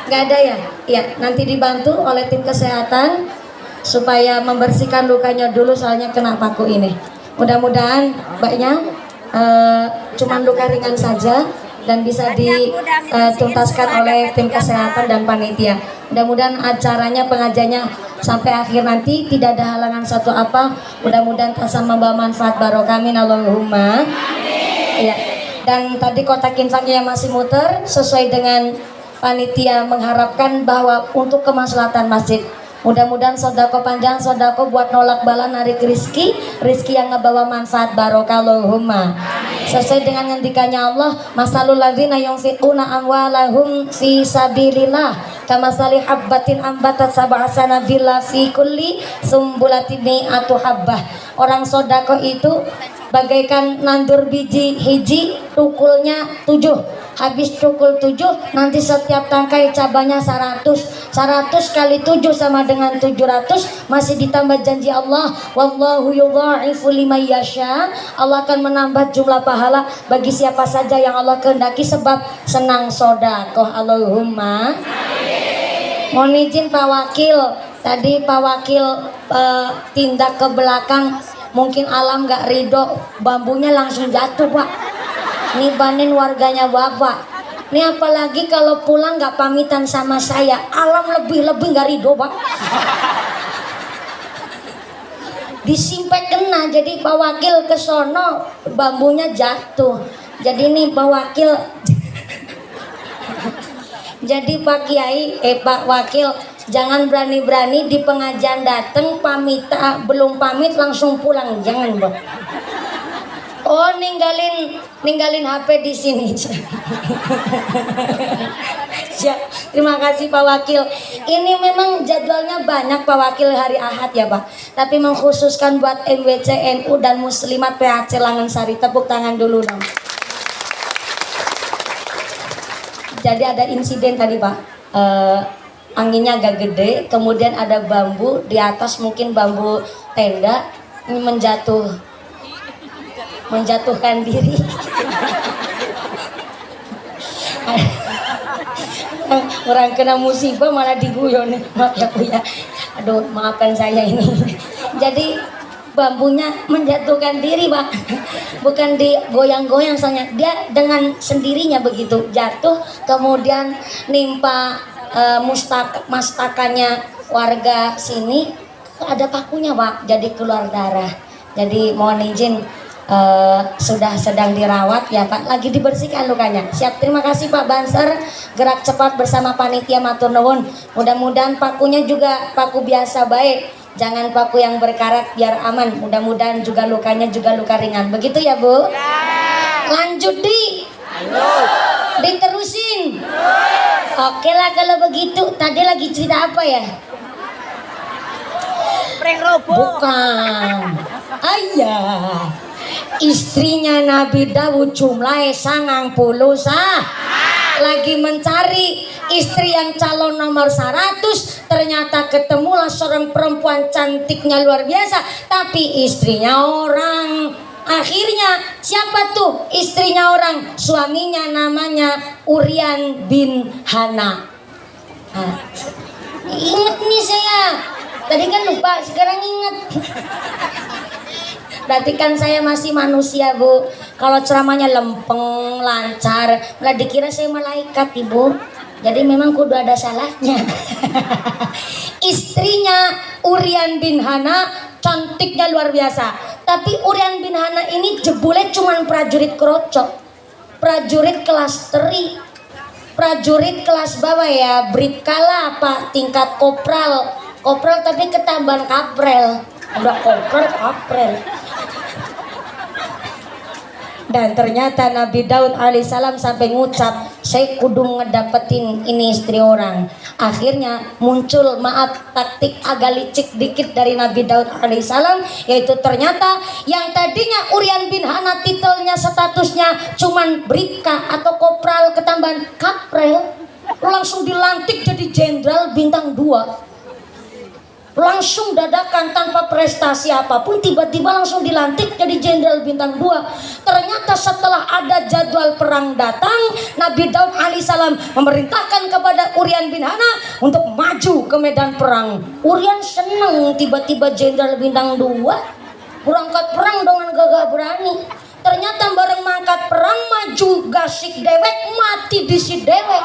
Nggak ada ya? Ya, nanti dibantu oleh tim kesehatan supaya membersihkan lukanya dulu soalnya kena paku ini. Mudah-mudahan mbaknya cuman luka ringan saja dan bisa dituntaskan oleh tim kesehatan dan panitia. Mudah-mudahan acaranya, pengajiannya sampai akhir nanti tidak ada halangan satu apa. Mudah-mudahan bisa membawa manfaat barokah, amin Allahumma. Ya. Dan tadi kotak infaknya yang masih muter sesuai dengan panitia mengharapkan bahwa untuk kemaslahatan masjid. Mudah-mudahan sodako panjang, sodako buat nolak bala, narik rizki yang ngebawa manfaat barokah, Allahumma. Sesuai dengan ngendikannya Allah, masalul ladzina yunfiquna amwalahum fi sabilillah kamasali habbatin ambatat sab'a sanabila fi kulli sumbulatin mi'atu habbah. Orang sodako itu bagaikan nandur biji hiji, tukulnya 7. Habis tukul 7, nanti setiap tangkai cabangnya 100 kali 7 sama dengan 700, masih ditambah janji Allah, wallahu yudha'ifu liman yasha. Allah akan menambah jumlah pahala bagi siapa saja yang Allah kehendaki sebab senang sedekah. Allahumma. Mohon izin Pak Wakil, Tadi Pak Wakil tindak ke belakang, mungkin alam gak ridho, bambunya langsung jatuh Pak. Nibanin warganya Bapak. Ini apalagi kalau pulang gak pamitan sama saya, alam lebih-lebih gak ridho Pak. Disimpek kena, jadi Pak Wakil ke sono bambunya jatuh. Jadi nih Pak Wakil jadi Pak Kiai, Pak Wakil, jangan berani-berani di pengajian dateng pamit, belum pamit langsung pulang, jangan Bang. Oh, ninggalin HP di sini. Ya, terima kasih Pak Wakil. Ini memang jadwalnya banyak Pak Wakil hari Ahad ya Pak. Tapi mengkhususkan buat MWC NU dan Muslimat PAC Langgensari, tepuk tangan dulu dong. Jadi ada insiden tadi Pak, anginnya agak gede, kemudian ada bambu di atas, mungkin bambu tenda, menjatuhkan diri. Orang kena musibah malah diguyon, maaf ya Bu ya. Aduh, maafkan saya ini. Jadi bambunya menjatuhkan diri Pak, bukan digoyang-goyang, soalnya dia dengan sendirinya begitu jatuh, kemudian nimpa mastakannya warga sini, ada pakunya Pak, jadi keluar darah. Jadi mohon izin, sudah sedang dirawat ya Pak, lagi dibersihkan lukanya. Siap, terima kasih Pak Banser, gerak cepat bersama panitia matur nuwun. Mudah-mudahan pakunya juga paku biasa baik, jangan paku yang berkarat biar aman. Mudah-mudahan juga lukanya juga luka ringan. Begitu ya Bu? Ya. Lanjut diterusin. Oke lah kalau begitu. Tadi lagi cerita apa ya? Prank robo. Bukan. Ayah. Istrinya Nabi Dawud jumlahnya 90 sah. Lagi mencari istri yang calon nomor 100, ternyata ketemulah seorang perempuan cantiknya luar biasa, tapi istrinya orang. Akhirnya siapa tuh istrinya orang? Suaminya namanya Urian bin Hana. Ingat nih saya, tadi kan lupa, sekarang ingat. Berarti kan saya masih manusia Bu. Kalau ceramahnya lempeng, lancar, malah dikira saya malaikat Ibu. Jadi memang kudu ada salahnya. Istrinya Urian bin Hana cantiknya luar biasa. Tapi Urian bin Hana ini jebule cuman prajurit kerocok, prajurit kelas teri, prajurit kelas bawah ya, bribkala apa tingkat kopral tapi ketambahan kaprel. Udah kopral kaprel. Dan ternyata Nabi Daud alaihissalam sampai ngucap, saya kudu ngedapetin ini istri orang. Akhirnya muncul, maaf taktik agak licik dikit dari Nabi Daud alaihissalam, yaitu ternyata yang tadinya Urian bin Hana titelnya statusnya cuman bribka atau kopral ketambahan kaprel, langsung dilantik jadi jenderal bintang 2. Langsung dadakan tanpa prestasi apapun, tiba-tiba langsung dilantik jadi jenderal bintang 2. Ternyata setelah ada jadwal perang datang, Nabi Daud alaihissalam memerintahkan kepada Urian bin Hana untuk maju ke medan perang. Urian seneng tiba-tiba jenderal bintang 2 berangkat perang dengan gagah berani. Ternyata bareng mangkat perang, maju gasik dewek, mati di si dewek.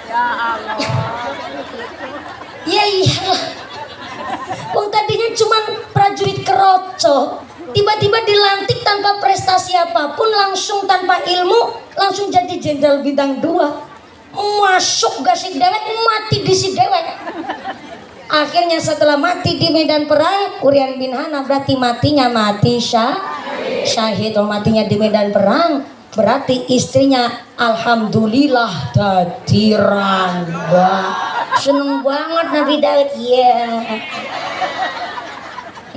Ya Allah. Ya iyalah, wong tadinya cuman prajurit keroco, tiba-tiba dilantik tanpa prestasi apapun, langsung tanpa ilmu, langsung jadi jenderal bintang 2. Masuk gasik dewek, mati di si dewek. Akhirnya setelah mati di medan perang, Urian bin Hana berarti matinya mati syahid. Oh, matinya di medan perang, berarti istrinya alhamdulillah dadi randa. Seneng banget Nabi Daud ya.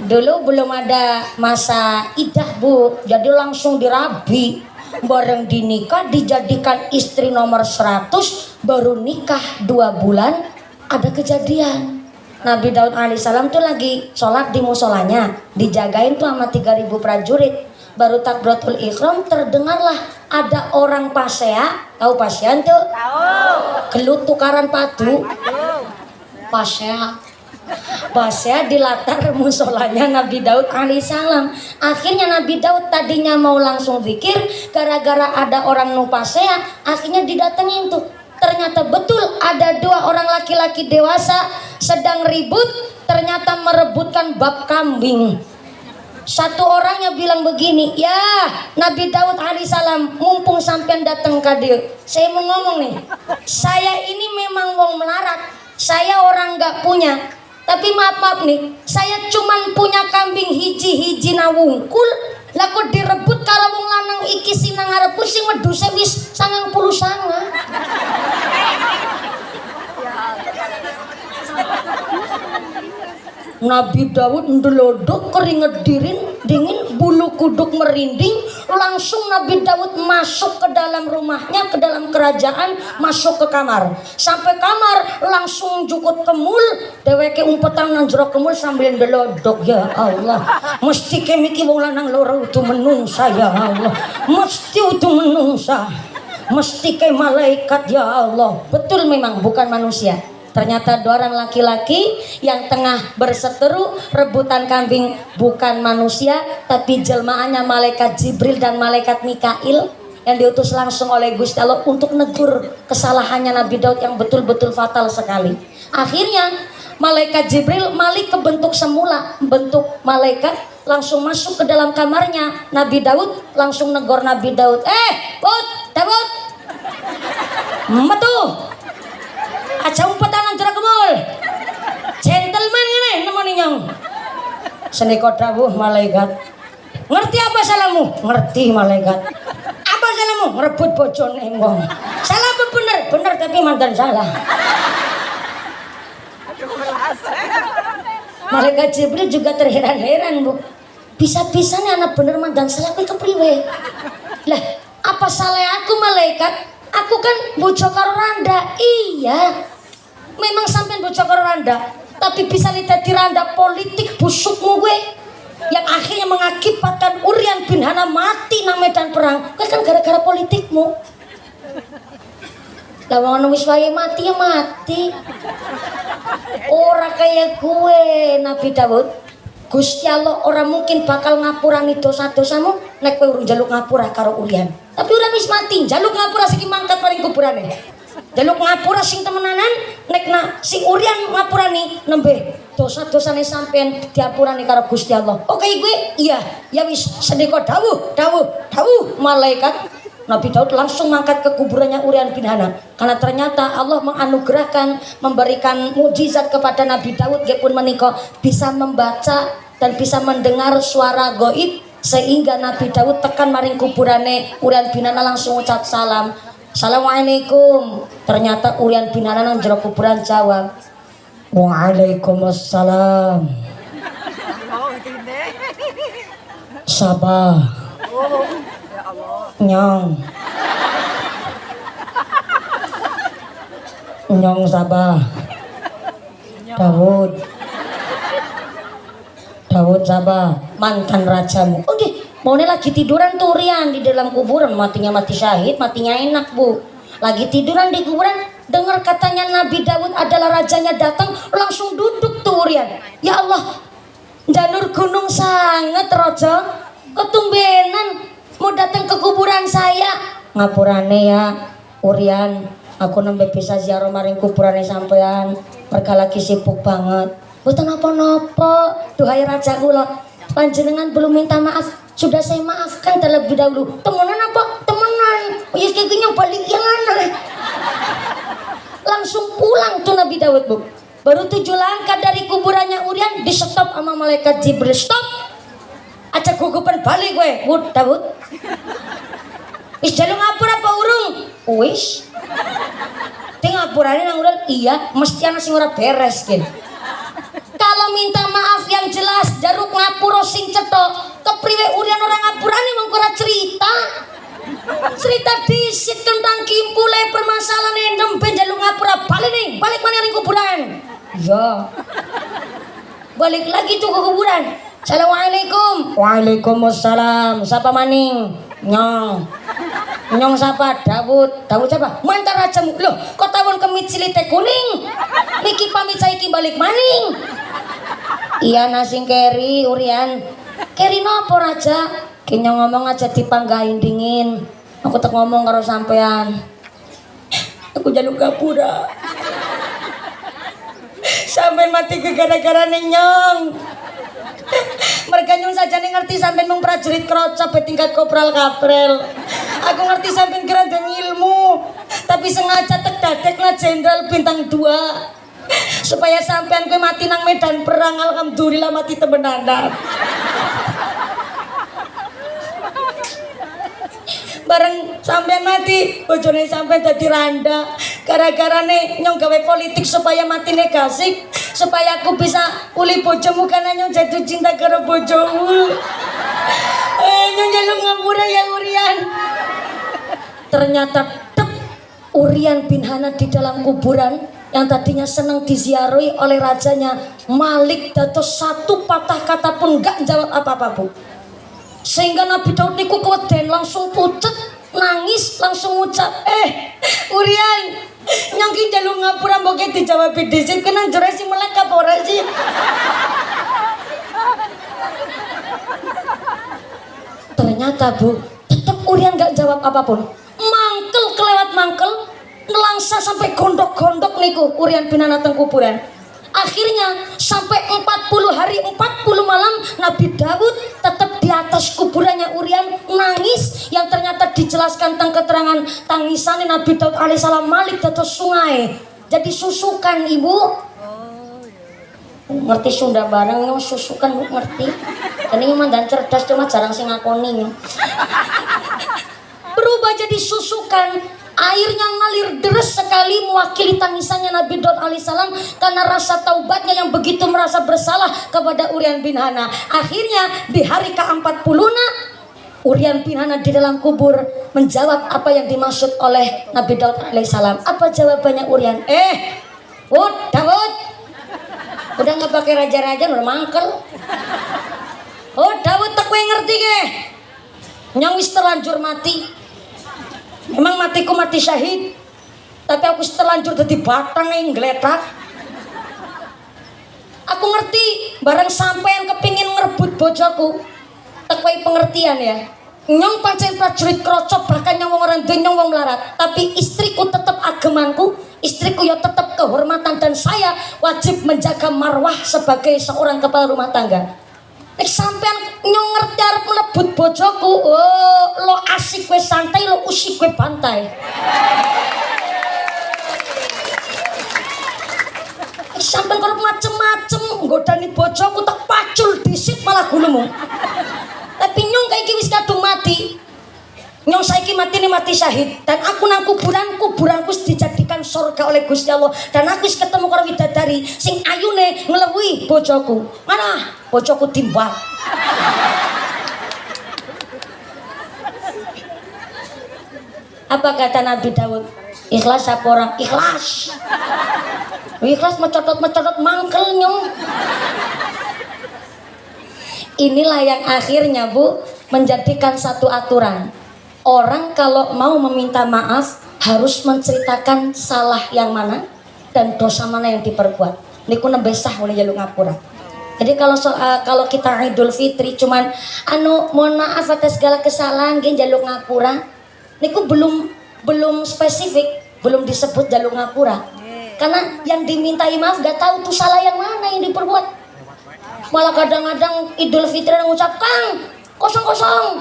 Dulu belum ada masa idah Bu, jadi langsung dirabi, bareng dinikah, dijadikan istri nomor 100. Baru nikah 2 bulan ada kejadian. Nabi Daud alaihissalam tuh lagi sholat di musolanya, dijagain tuh sama 3000 prajurit. Baru takbiratul ihram, terdengarlah ada orang pasea. Tahu pasean tuh? Tahu. Gelut tukaran padu. Pasea. Pasea di latar musolanya Nabi Daud alaihissalam. Akhirnya Nabi Daud tadinya mau langsung zikir, gara-gara ada orang nu pasea, akhirnya didatengin tuh. Ternyata betul ada dua orang laki-laki dewasa sedang ribut, ternyata merebutkan bab kambing. Satu orangnya bilang begini, ya Nabi Daud alaihissalam, mumpung sampean datang ke dia, saya mau ngomong nih, saya ini memang wong melarat, saya orang gak punya. Tapi maaf nih, saya cuman punya kambing hiji-hiji na wungkul, laku direbut karo wong lanang iki sinang arep pusing wedhuse wis 99. Nabi Daud ndelodok keringet dingin, bulu kuduk merinding, langsung Nabi Daud masuk ke dalam rumahnya, ke dalam kerajaan, masuk ke kamar. Sampai kamar langsung jukut kemul, dheweke umpetan nang jero kemul sambil ndelodok. Ya Allah, mesti kemiki wong lanang loro itu menungsa ya Allah. Mesti itu menungsa. Mesti ke malaikat ya Allah. Betul memang bukan manusia. Ternyata dua orang laki-laki yang tengah berseteru rebutan kambing bukan manusia, tapi jelmaannya malaikat Jibril dan malaikat Mikail yang diutus langsung oleh Gusti Allah untuk negur kesalahannya Nabi Daud yang betul-betul fatal sekali. Akhirnya malaikat Jibril balik ke bentuk semula, bentuk malaikat, langsung masuk ke dalam kamarnya Nabi Daud, langsung negor Nabi Daud. Daud, metu aja umpetan nang jero kemul. Gentleman ngene nemoni nyong. Seniko dawuh malaikat. Ngerti apa salahmu? Ngerti malaikat. Apa salahmu? Ngerebut bojone wong. Salah apa bener? Bener tapi mantan salah. Malaikat Jibril juga terheran-heran, Bu. Bisa-bisanya anak bener mantan salah kuwi kepriwe? Lah, apa salah aku malaikat? Aku kan bojo karo Randa. Iya, memang sampean bojo karo Randa, tapi bisa dadi randa politik busukmu gue yang akhirnya mengakibatkan Uryan bin Hana mati nang medan perang. Gue kan gara-gara politikmu. Lah wong wis wae mati ya mati. Ora kayak gue Nabi Daud. Gusti Allah orang mungkin bakal ngapurani dosa-dosamu nek kowe urung njaluk ngapura karo Uryan. Tapi Uryan wis mati, njaluk ngapura sing mangkat paling kuburane. Njaluk ngapura sing temenanan nek si Uryan ngapurani nembe dosa-dosane sampean diapurani karo Gusti Allah. Oke gue iya, ya wis sedeka dawuh malaikat. Nabi Daud langsung mangkat ke kuburannya Uryan bin Hana karena ternyata Allah menganugerahkan, memberikan mukjizat kepada Nabi Daud pun menika bisa membaca dan bisa mendengar suara gaib sehingga Nabi Daud tekan maring kuburane Uryan bin Hana langsung ucap salam. Assalamualaikum. Ternyata Uryan bin Hana nang jero kuburan jawab, Waalaikumsalam. Sabah. Nyong Sabah. Daud Sabah, mantan rajamu. Oke, maunya lagi tiduran tuh Uryan di dalam kuburan, matinya mati syahid, matinya enak, Bu. Lagi tiduran di kuburan, dengar katanya Nabi Daud adalah rajanya datang, langsung duduk tuh Uryan. Ya Allah, jalur gunung sangat rojo, ketumbenan mau datang ke kuburan saya. Ngapurane ya Uryan, aku nembe bisa ziarah maring kuburane sampean, mereka lagi sibuk banget. Boten napa-napa, duhai raja kula, panjenengan belum minta maaf, sudah saya maafkan terlebih dahulu. Temenan apa? Temenan. Ya kayaknya balik yang aneh. Langsung pulang tuh Nabi Daud, Bu. Baru 7 langkah dari kuburannya Uryan di stop sama malaikat Jibril. Stop. Aja gugupan balik gue, Daud. Wis jalu ngapura apa urung? Wis. Ting ngapurane nang urang iya, mesti ana sing ora beres ki. Kalau minta maaf yang jelas, jaruk ngapura sing cetok. Kepriwe Uryan ora ngapurane wong ora cerita. Cerita disit tentang kimpule permasalahan nembe jalu ngapura balik nih, balik mana ning kuburan. Iya. Balik lagi tuh ke kuburan. Assalamualaikum. Waalaikumsalam. Siapa maning? Nyong. Nyong sapa Dawud. Dawud siapa? Mantar rajamu. Loh, kok tawon kemit silite kuning? Niki pamit saiki balik maning. Iya nasing keri Urian. Keri nopo raja? Kinyong ngomong aja dipanggahin dingin. Aku tak ngomong karo sampean. Aku jaluk gapura. Sampean mati ke gara-gara nyong. Mereka nyong saja nih ngerti sampean mung prajurit kroco tingkat kopral kaprel. Aku ngerti sampean kira ada ilmu, tapi sengaja tek dadekna jenderal bintang 2 supaya sampean kowe mati nang medan perang. Alhamdulillah mati temenanan. Bareng sampean mati, bojone sampean dadi randa. Gara-garane nyong gawe politik supaya mati gasik, supaya aku bisa uli bojomu karena nyong jatuh cinta karo bojomu. Nyong jaluk ngapura ya Urian. Ternyata Urian bin Hana di dalam kuburan yang tadinya senang diziarahi oleh rajanya Malik dados satu patah kata pun gak jawab apa-apa, Bu. Sehingga Nabi Daud niku keweden langsung pucet nangis langsung ngucap Urian nyong ki njaluk ngapura mbok dijawab dhisik kenang jere si melek apa ora sih. Ternyata Bu tetep Urian gak jawab apapun. Mangkel kelewat mangkel nelangsa sampai gondok-gondok niku Urian bin Hana teng kuburan. Akhirnya sampai 40 hari 40 malam Nabi Daud tetap di atas kuburannya Urian nangis, yang ternyata dijelaskan tentang keterangan tangisan Nabi Daud alaihissalam Malik dados sungai jadi susukan ibu. Ngerti Sunda bareng susukan Bu ngerti. Ini mandan cerdas cuma jarang sing ngakoni. Berubah jadi susukan. Airnya ngalir deres sekali mewakili tangisannya Nabi Daud alaihissalam karena rasa taubatnya yang begitu merasa bersalah kepada Urian bin Hana. Akhirnya di hari ke-40 Urian bin Hana di dalam kubur menjawab apa yang dimaksud oleh Nabi Daud alaihissalam. Apa jawabannya Urian? Daud, udah nggak pakai raja-raja udah mangkel. Daud tak kowe ngerti ke? Nyong wis terlanjur mati. Memang matiku mati syahid, tapi aku terlanjur jadi batang yang geletak. Aku ngerti barang sampean kepingin ngerebut bojoku. Tekwai pengertian ya. Nyong pancen prajurit kroco bahkan nyong wong orang nyong wong melarat, tapi istriku tetap agemanku, istriku ya tetap kehormatan dan saya wajib menjaga marwah sebagai seorang kepala rumah tangga. Sampean nyong ngerti arep mlebut bojoku, lo asik kowe santai, lo usik kowe bantai. Sampean karo macem-macem nggodani bojoku tak pacul disit malah gulumu. Tapi nyong kayak wis kadung mati. Nyong saiki mati syahid dan aku nang kuburanku dijadikan surga oleh Gusti Allah dan aku wis ketemu karo widadari sing ayune nglewi bojoku. Mana? Bojoku timbal. Apa kata Nabi Daud? Ikhlas apa orang? Ikhlas. Ikhlas mencodot mangkel nyong. Inilah yang akhirnya Bu menjadikan satu aturan. Orang kalau mau meminta maaf harus menceritakan salah yang mana dan dosa mana yang diperbuat. Niku nembe sah oleh jaluk ngapura. Jadi kalau kita Idul Fitri cuman mohon maaf atas segala kesalahan nggih jaluk ngapura. Niku belum spesifik, belum disebut jaluk ngapura. Karena yang dimintai maaf gak tahu tuh salah yang mana yang diperbuat. Malah kadang-kadang Idul Fitri ngucap Kang kosong.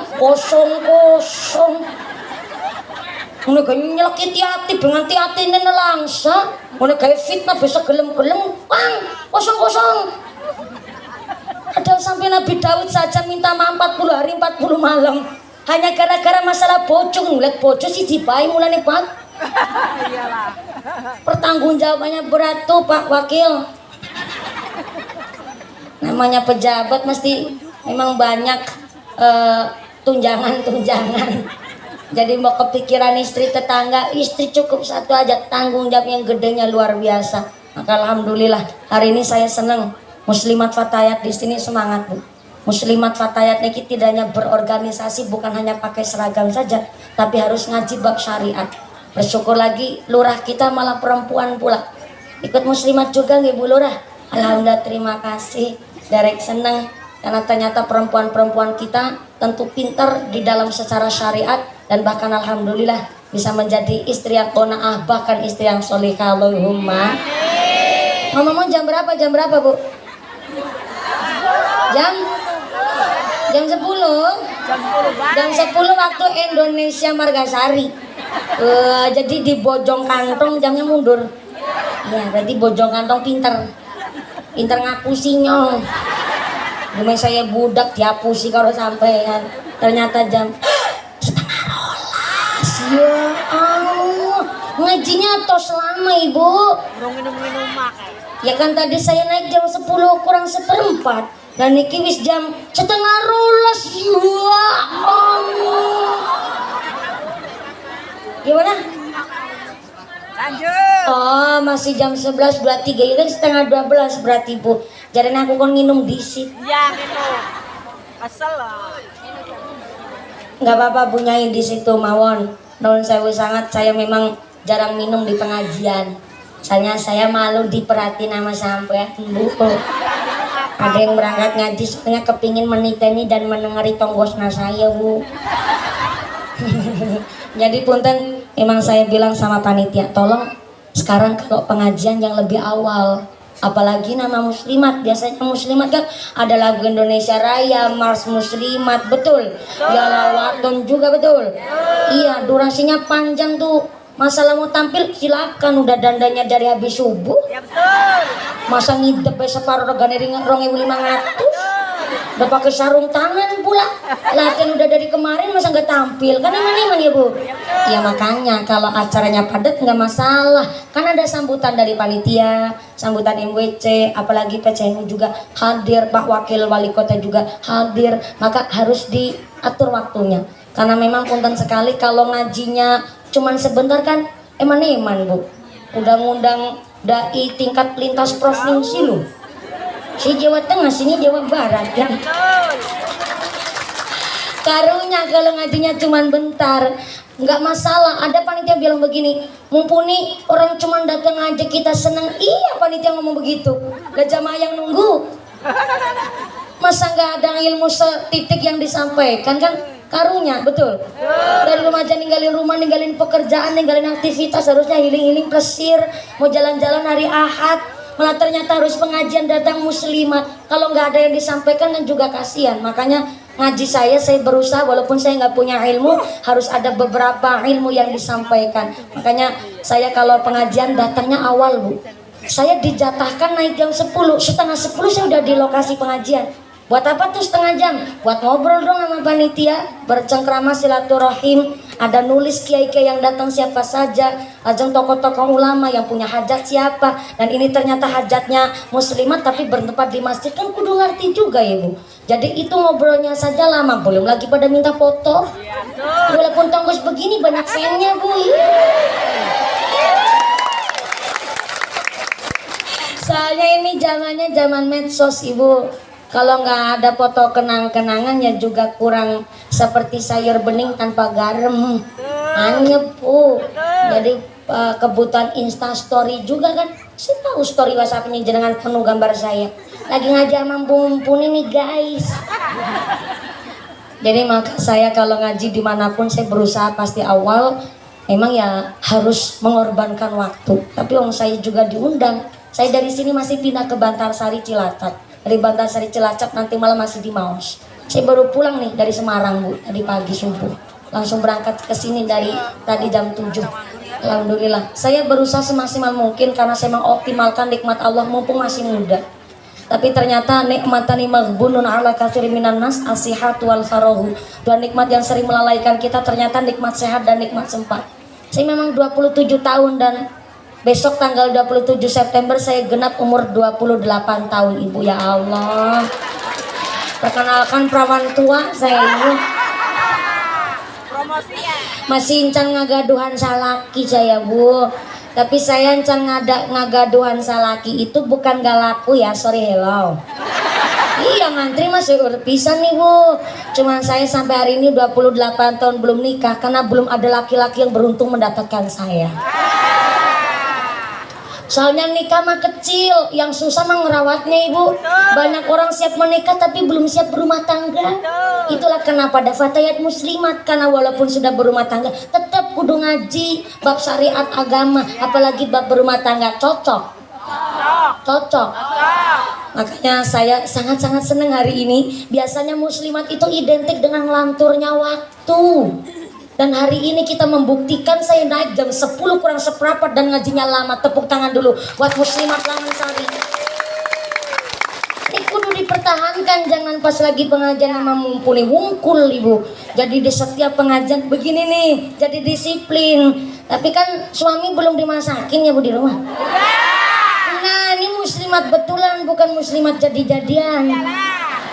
Ngono gawe nyelekiti ati dengan atine nelangsa. Ngono gawe fitnah bisa gelem-gelem Kang kosong. Padahal sampai Nabi Daud saja minta maaf 40 hari 40 malam hanya gara-gara masalah bojo. Ngeliat bojo sih dibae mulane Pak. Iyalah. Pertanggungjawabannya berat tuh Pak Wakil. Namanya pejabat mesti memang banyak tunjangan. Jadi mau kepikiran istri tetangga, istri cukup satu aja, tanggung jawab yang gedenya luar biasa. Maka alhamdulillah hari ini saya senang Muslimat Fatayat di sini semangat Bu. muslimat fatayat niki tidak hanya berorganisasi, bukan hanya pakai seragam saja, tapi harus ngaji bab syariat. Bersyukur lagi lurah kita malah perempuan pula, ikut muslimat juga nggih Bu Lurah. Alhamdulillah, terima kasih, derek seneng karena ternyata perempuan-perempuan kita tentu pintar di dalam secara syariat, dan bahkan alhamdulillah bisa menjadi istri yang qanaah, bahkan istri yang sholihah. Allahumma. Ngomong jam berapa Bu? Jam 10. Jam 10 waktu Indonesia Margasari. Jadi di bojong kantong jamnya mundur. Ya, berarti bojong kantong pinter ngapusinya. Demi saya budak diapusi kalau sampean. Ternyata jam 11:30. Ya Allah, ngajinya tos lama Ibu. Minum-minum makan. Ya kan tadi saya naik jam 10 kurang seperempat, dan niki wis jam 11:30. Ya Allah. Gimana? Lanjut. Oh, masih jam 11:23, ya kan 11:30 berarti Bu. Jadi aku kon nginum disit. Ya minum. Asal lah. Nggak apa-apa Bu Nyai di situ mawon. Nuhun sewu sangat, saya memang jarang minum di pengajian. Soalnya saya malu diperhatiin sama sampean Bu. Ada yang berangkat ngaji soalnya kepingin meniteni dan menengari tonggosna saya Bu. Jadi punten, memang saya bilang sama panitia, tolong sekarang kalau pengajian yang lebih awal, apalagi nama muslimat, biasanya muslimat kan ada lagu Indonesia Raya, Mars Muslimat, betul ya, lawaton juga betul. Iya, durasinya panjang tuh. Masalah mau tampil silakan, udah dandanya dari habis subuh. Ya betul. Masa ngidep separuh regane 2.500, udah pakai sarung tangan pula. Latihan udah dari kemarin, masa nggak tampil? Kan iman-iman ya Bu. Ya makanya kalau acaranya padat nggak masalah, kan ada sambutan dari panitia, sambutan MWC, apalagi PCNU juga hadir, Pak Wakil Wali Kota juga hadir, maka harus diatur waktunya. Karena memang punten sekali kalau ngajinya cuman sebentar kan eman-eman Bu. Udah ngundang dai tingkat lintas provinsi loh. Si Jawa Tengah, sini Jawa Barat kan. Karunya kalau ngajinya cuman bentar, nggak masalah. Ada panitia bilang begini, mumpuni orang cuman datang aja kita seneng. Iya, panitia ngomong begitu. Lah jamaah yang nunggu, masa nggak ada ilmu setitik yang disampaikan kan? Karunya betul. Dari rumah aja ninggalin rumah, ninggalin pekerjaan, ninggalin aktivitas, harusnya healing plesir, mau jalan-jalan hari Ahad, malah ternyata harus pengajian datang muslimat. Kalau nggak ada yang disampaikan dan juga kasihan. Makanya ngaji saya berusaha walaupun saya nggak punya ilmu, harus ada beberapa ilmu yang disampaikan. Makanya saya kalau pengajian datangnya awal Bu. Saya dijatahkan naik jam 10, setengah 10 saya udah di lokasi pengajian. Buat apa tuh setengah jam? Buat ngobrol dong sama panitia, bercengkrama silaturahim, ada nulis kiai-kiai yang datang siapa saja, ajeng tokoh-tokoh ulama yang punya hajat siapa, dan ini ternyata hajatnya muslimat tapi bertempat di masjid, kan kudu ngerti juga ya Bu. Jadi itu ngobrolnya saja lama, belum lagi pada minta foto. Walaupun tonggos begini banyak sennya Bu. Soalnya ini zamannya zaman medsos Ibu. Kalau nggak ada foto kenang-kenangan ya juga kurang seperti sayur bening tanpa garam. Anyep Bu. Jadi kebutuhan Instastory juga kan. Saya tahu story WhatsApp ini jenengan penuh gambar saya. Lagi ngajar mumpuni nih guys. Jadi maka saya kalau ngaji dimanapun saya berusaha pasti awal. Memang ya harus mengorbankan waktu. Tapi saya juga diundang. Saya dari sini masih pindah ke Bantarsari Cilacap. Dari Bantarsari Cilacap nanti malam masih di Maus. Saya baru pulang nih dari Semarang Bu, tadi pagi subuh. Langsung berangkat ke sini dari tadi jam 7. Alhamdulillah. Saya berusaha semaksimal mungkin karena saya mengoptimalkan nikmat Allah mumpung masih muda. Tapi ternyata nikmatani maghbunun ala katsirin minan nas as-sihhatu wal farahu. Dua nikmat yang sering melalaikan kita ternyata nikmat sehat dan nikmat sempat. Saya memang 27 tahun dan besok tanggal 27 September saya genap umur 28 tahun Ibu. Ya Allah. Perkenalkan perawan tua saya ini. Masih encan ngagaduhan salaki saya Bu. Tapi saya encan ngagaduhan salaki itu bukan gak laku ya, sorry hello. Iya ngantri mas seueur pisan nih Bu. Cuman saya sampai hari ini 28 tahun belum nikah karena belum ada laki-laki yang beruntung mendapatkan saya. Soalnya nikah mah kecil, yang susah mah ngerawatnya ibu. Banyak orang siap menikah tapi belum siap berumah tangga. Itulah kenapa ada fatayat muslimat, karena walaupun sudah berumah tangga tetap kudu ngaji bab syariat agama, apalagi bab berumah tangga. Cocok. Makanya saya sangat-sangat senang hari ini. Biasanya muslimat itu identik dengan lanturnya waktu. Dan hari ini kita membuktikan. Saya naik jam 10 kurang seperempat dan ngajinya lama. Tepuk tangan dulu buat muslimat Langansari. Ini kudu dipertahankan, jangan pas lagi pengajian sama mumpuni wungkul ibu. Jadi di setiap pengajian begini nih, jadi disiplin. Tapi kan suami belum dimasakin ya bu di rumah. Nah ini muslimat betulan, bukan muslimat jadi-jadian.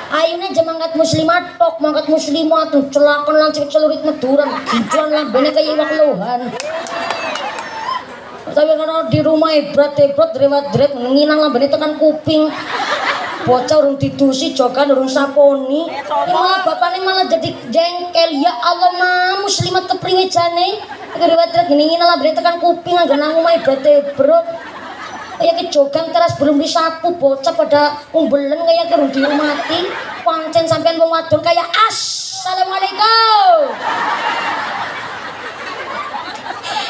Ayeuna aja mangkat muslimat tok, mangkat muslimat tuh celakan langsung celurit meturan, kijuan lah bener kayak iwak lohan. Tapi karena di rumah ebrat rewat nginang lah bener tekan kuping. Bocah urung ditusi jokan urung saponi. Ini malah bapaknya malah jadi jengkel. Ya Allah mah muslimat kepriwe jane. Rewat nginang lah bener tekan kuping anggo nang omah ebrat. Kayak kejogan keras belum disapu, bocah pada umbelen kayak kerung diumati. Pancen sampean wong wadon kayak assalamualaikum.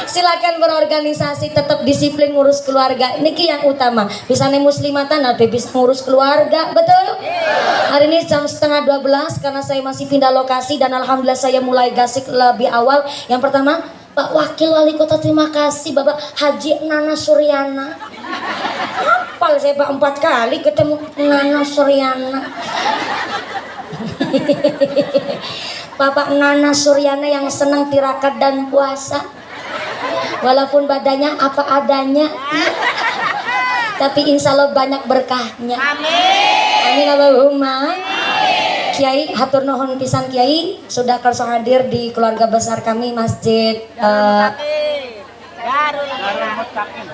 Silakan berorganisasi, tetap disiplin ngurus keluarga. Niki yang utama. Bisane muslimatan ada bisa ngurus keluarga, betul? Hari ini jam setengah 12 karena saya masih pindah lokasi dan alhamdulillah saya mulai gasik lebih awal. Yang pertama, Pak Wakil Wali Kota, terima kasih Bapak Haji Nana Suryana. Hafal saya Pak 4 kali ketemu Nana Suryana. Bapak Nana Suryana yang senang tirakat dan puasa. Walaupun badannya apa adanya, tapi insya Allah banyak berkahnya. Amin Allahumma. Kiai hatur nuhun pisan Kiai sudah kerso hadir di keluarga besar kami Masjid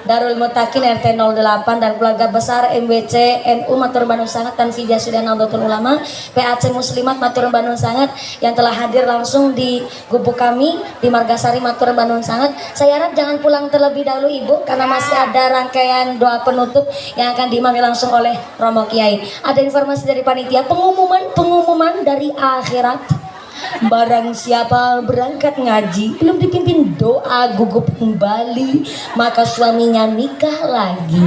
Darul Mutakin RT 08 dan keluarga besar MWC NU Matur Bandung Sangat dan Vidya Sudah Nahdlatul Ulama PAC Muslimat Matur Bandung Sangat yang telah hadir langsung di gubuk kami di Margasari Matur Bandung Sangat. Saya harap jangan pulang terlebih dahulu Ibu karena masih ada rangkaian doa penutup yang akan diimami langsung oleh Romo Kiai. Ada informasi dari panitia, pengumuman dari akhirat. Barang siapa berangkat ngaji belum dipimpin doa gugup kembali, maka suaminya nikah lagi.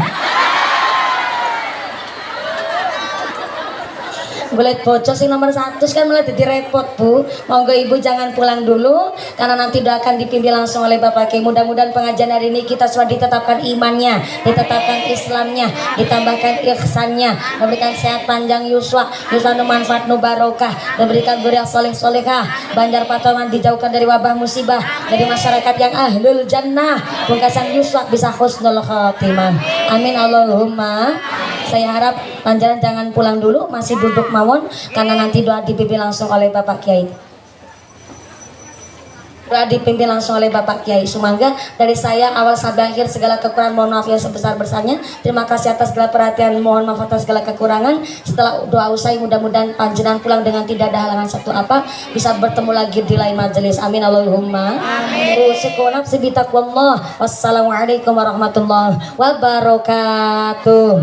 Boleh bocor sih nomor 1 kan malah jadi repot Bu. Monggo Ibu jangan pulang dulu karena nanti doa akan dipimpin langsung oleh Bapak Kiai. Mudah-mudahan pengajian hari ini kita sudah ditetapkan imannya, ditetapkan Islamnya, ditambahkan ihsannya, memberikan sehat panjang yuswa nu manfaat nu barokah, memberikan zuriat soleh solehah, banjar patoman dijauhkan dari wabah musibah, dari masyarakat yang ahlul jannah, pungkasan yuswa bisa husnul khotimah. Amin Allahumma. Saya harap panjaran jangan pulang dulu, masih duduk mawon karena nanti doa dipimpin langsung oleh Bapak Kiai. Doa dipimpin langsung oleh Bapak Kiai. Sumangga dari saya awal sampai akhir segala kekurangan mohon maaf yang sebesar-besarnya. Terima kasih atas segala perhatian, mohon maaf atas segala kekurangan. Setelah doa usai mudah-mudahan panjenengan pulang dengan tidak ada halangan satu apa, bisa bertemu lagi di lain majelis. Amin Allahumma. Amin. Wassalamualaikum warahmatullahi wabarakatuh.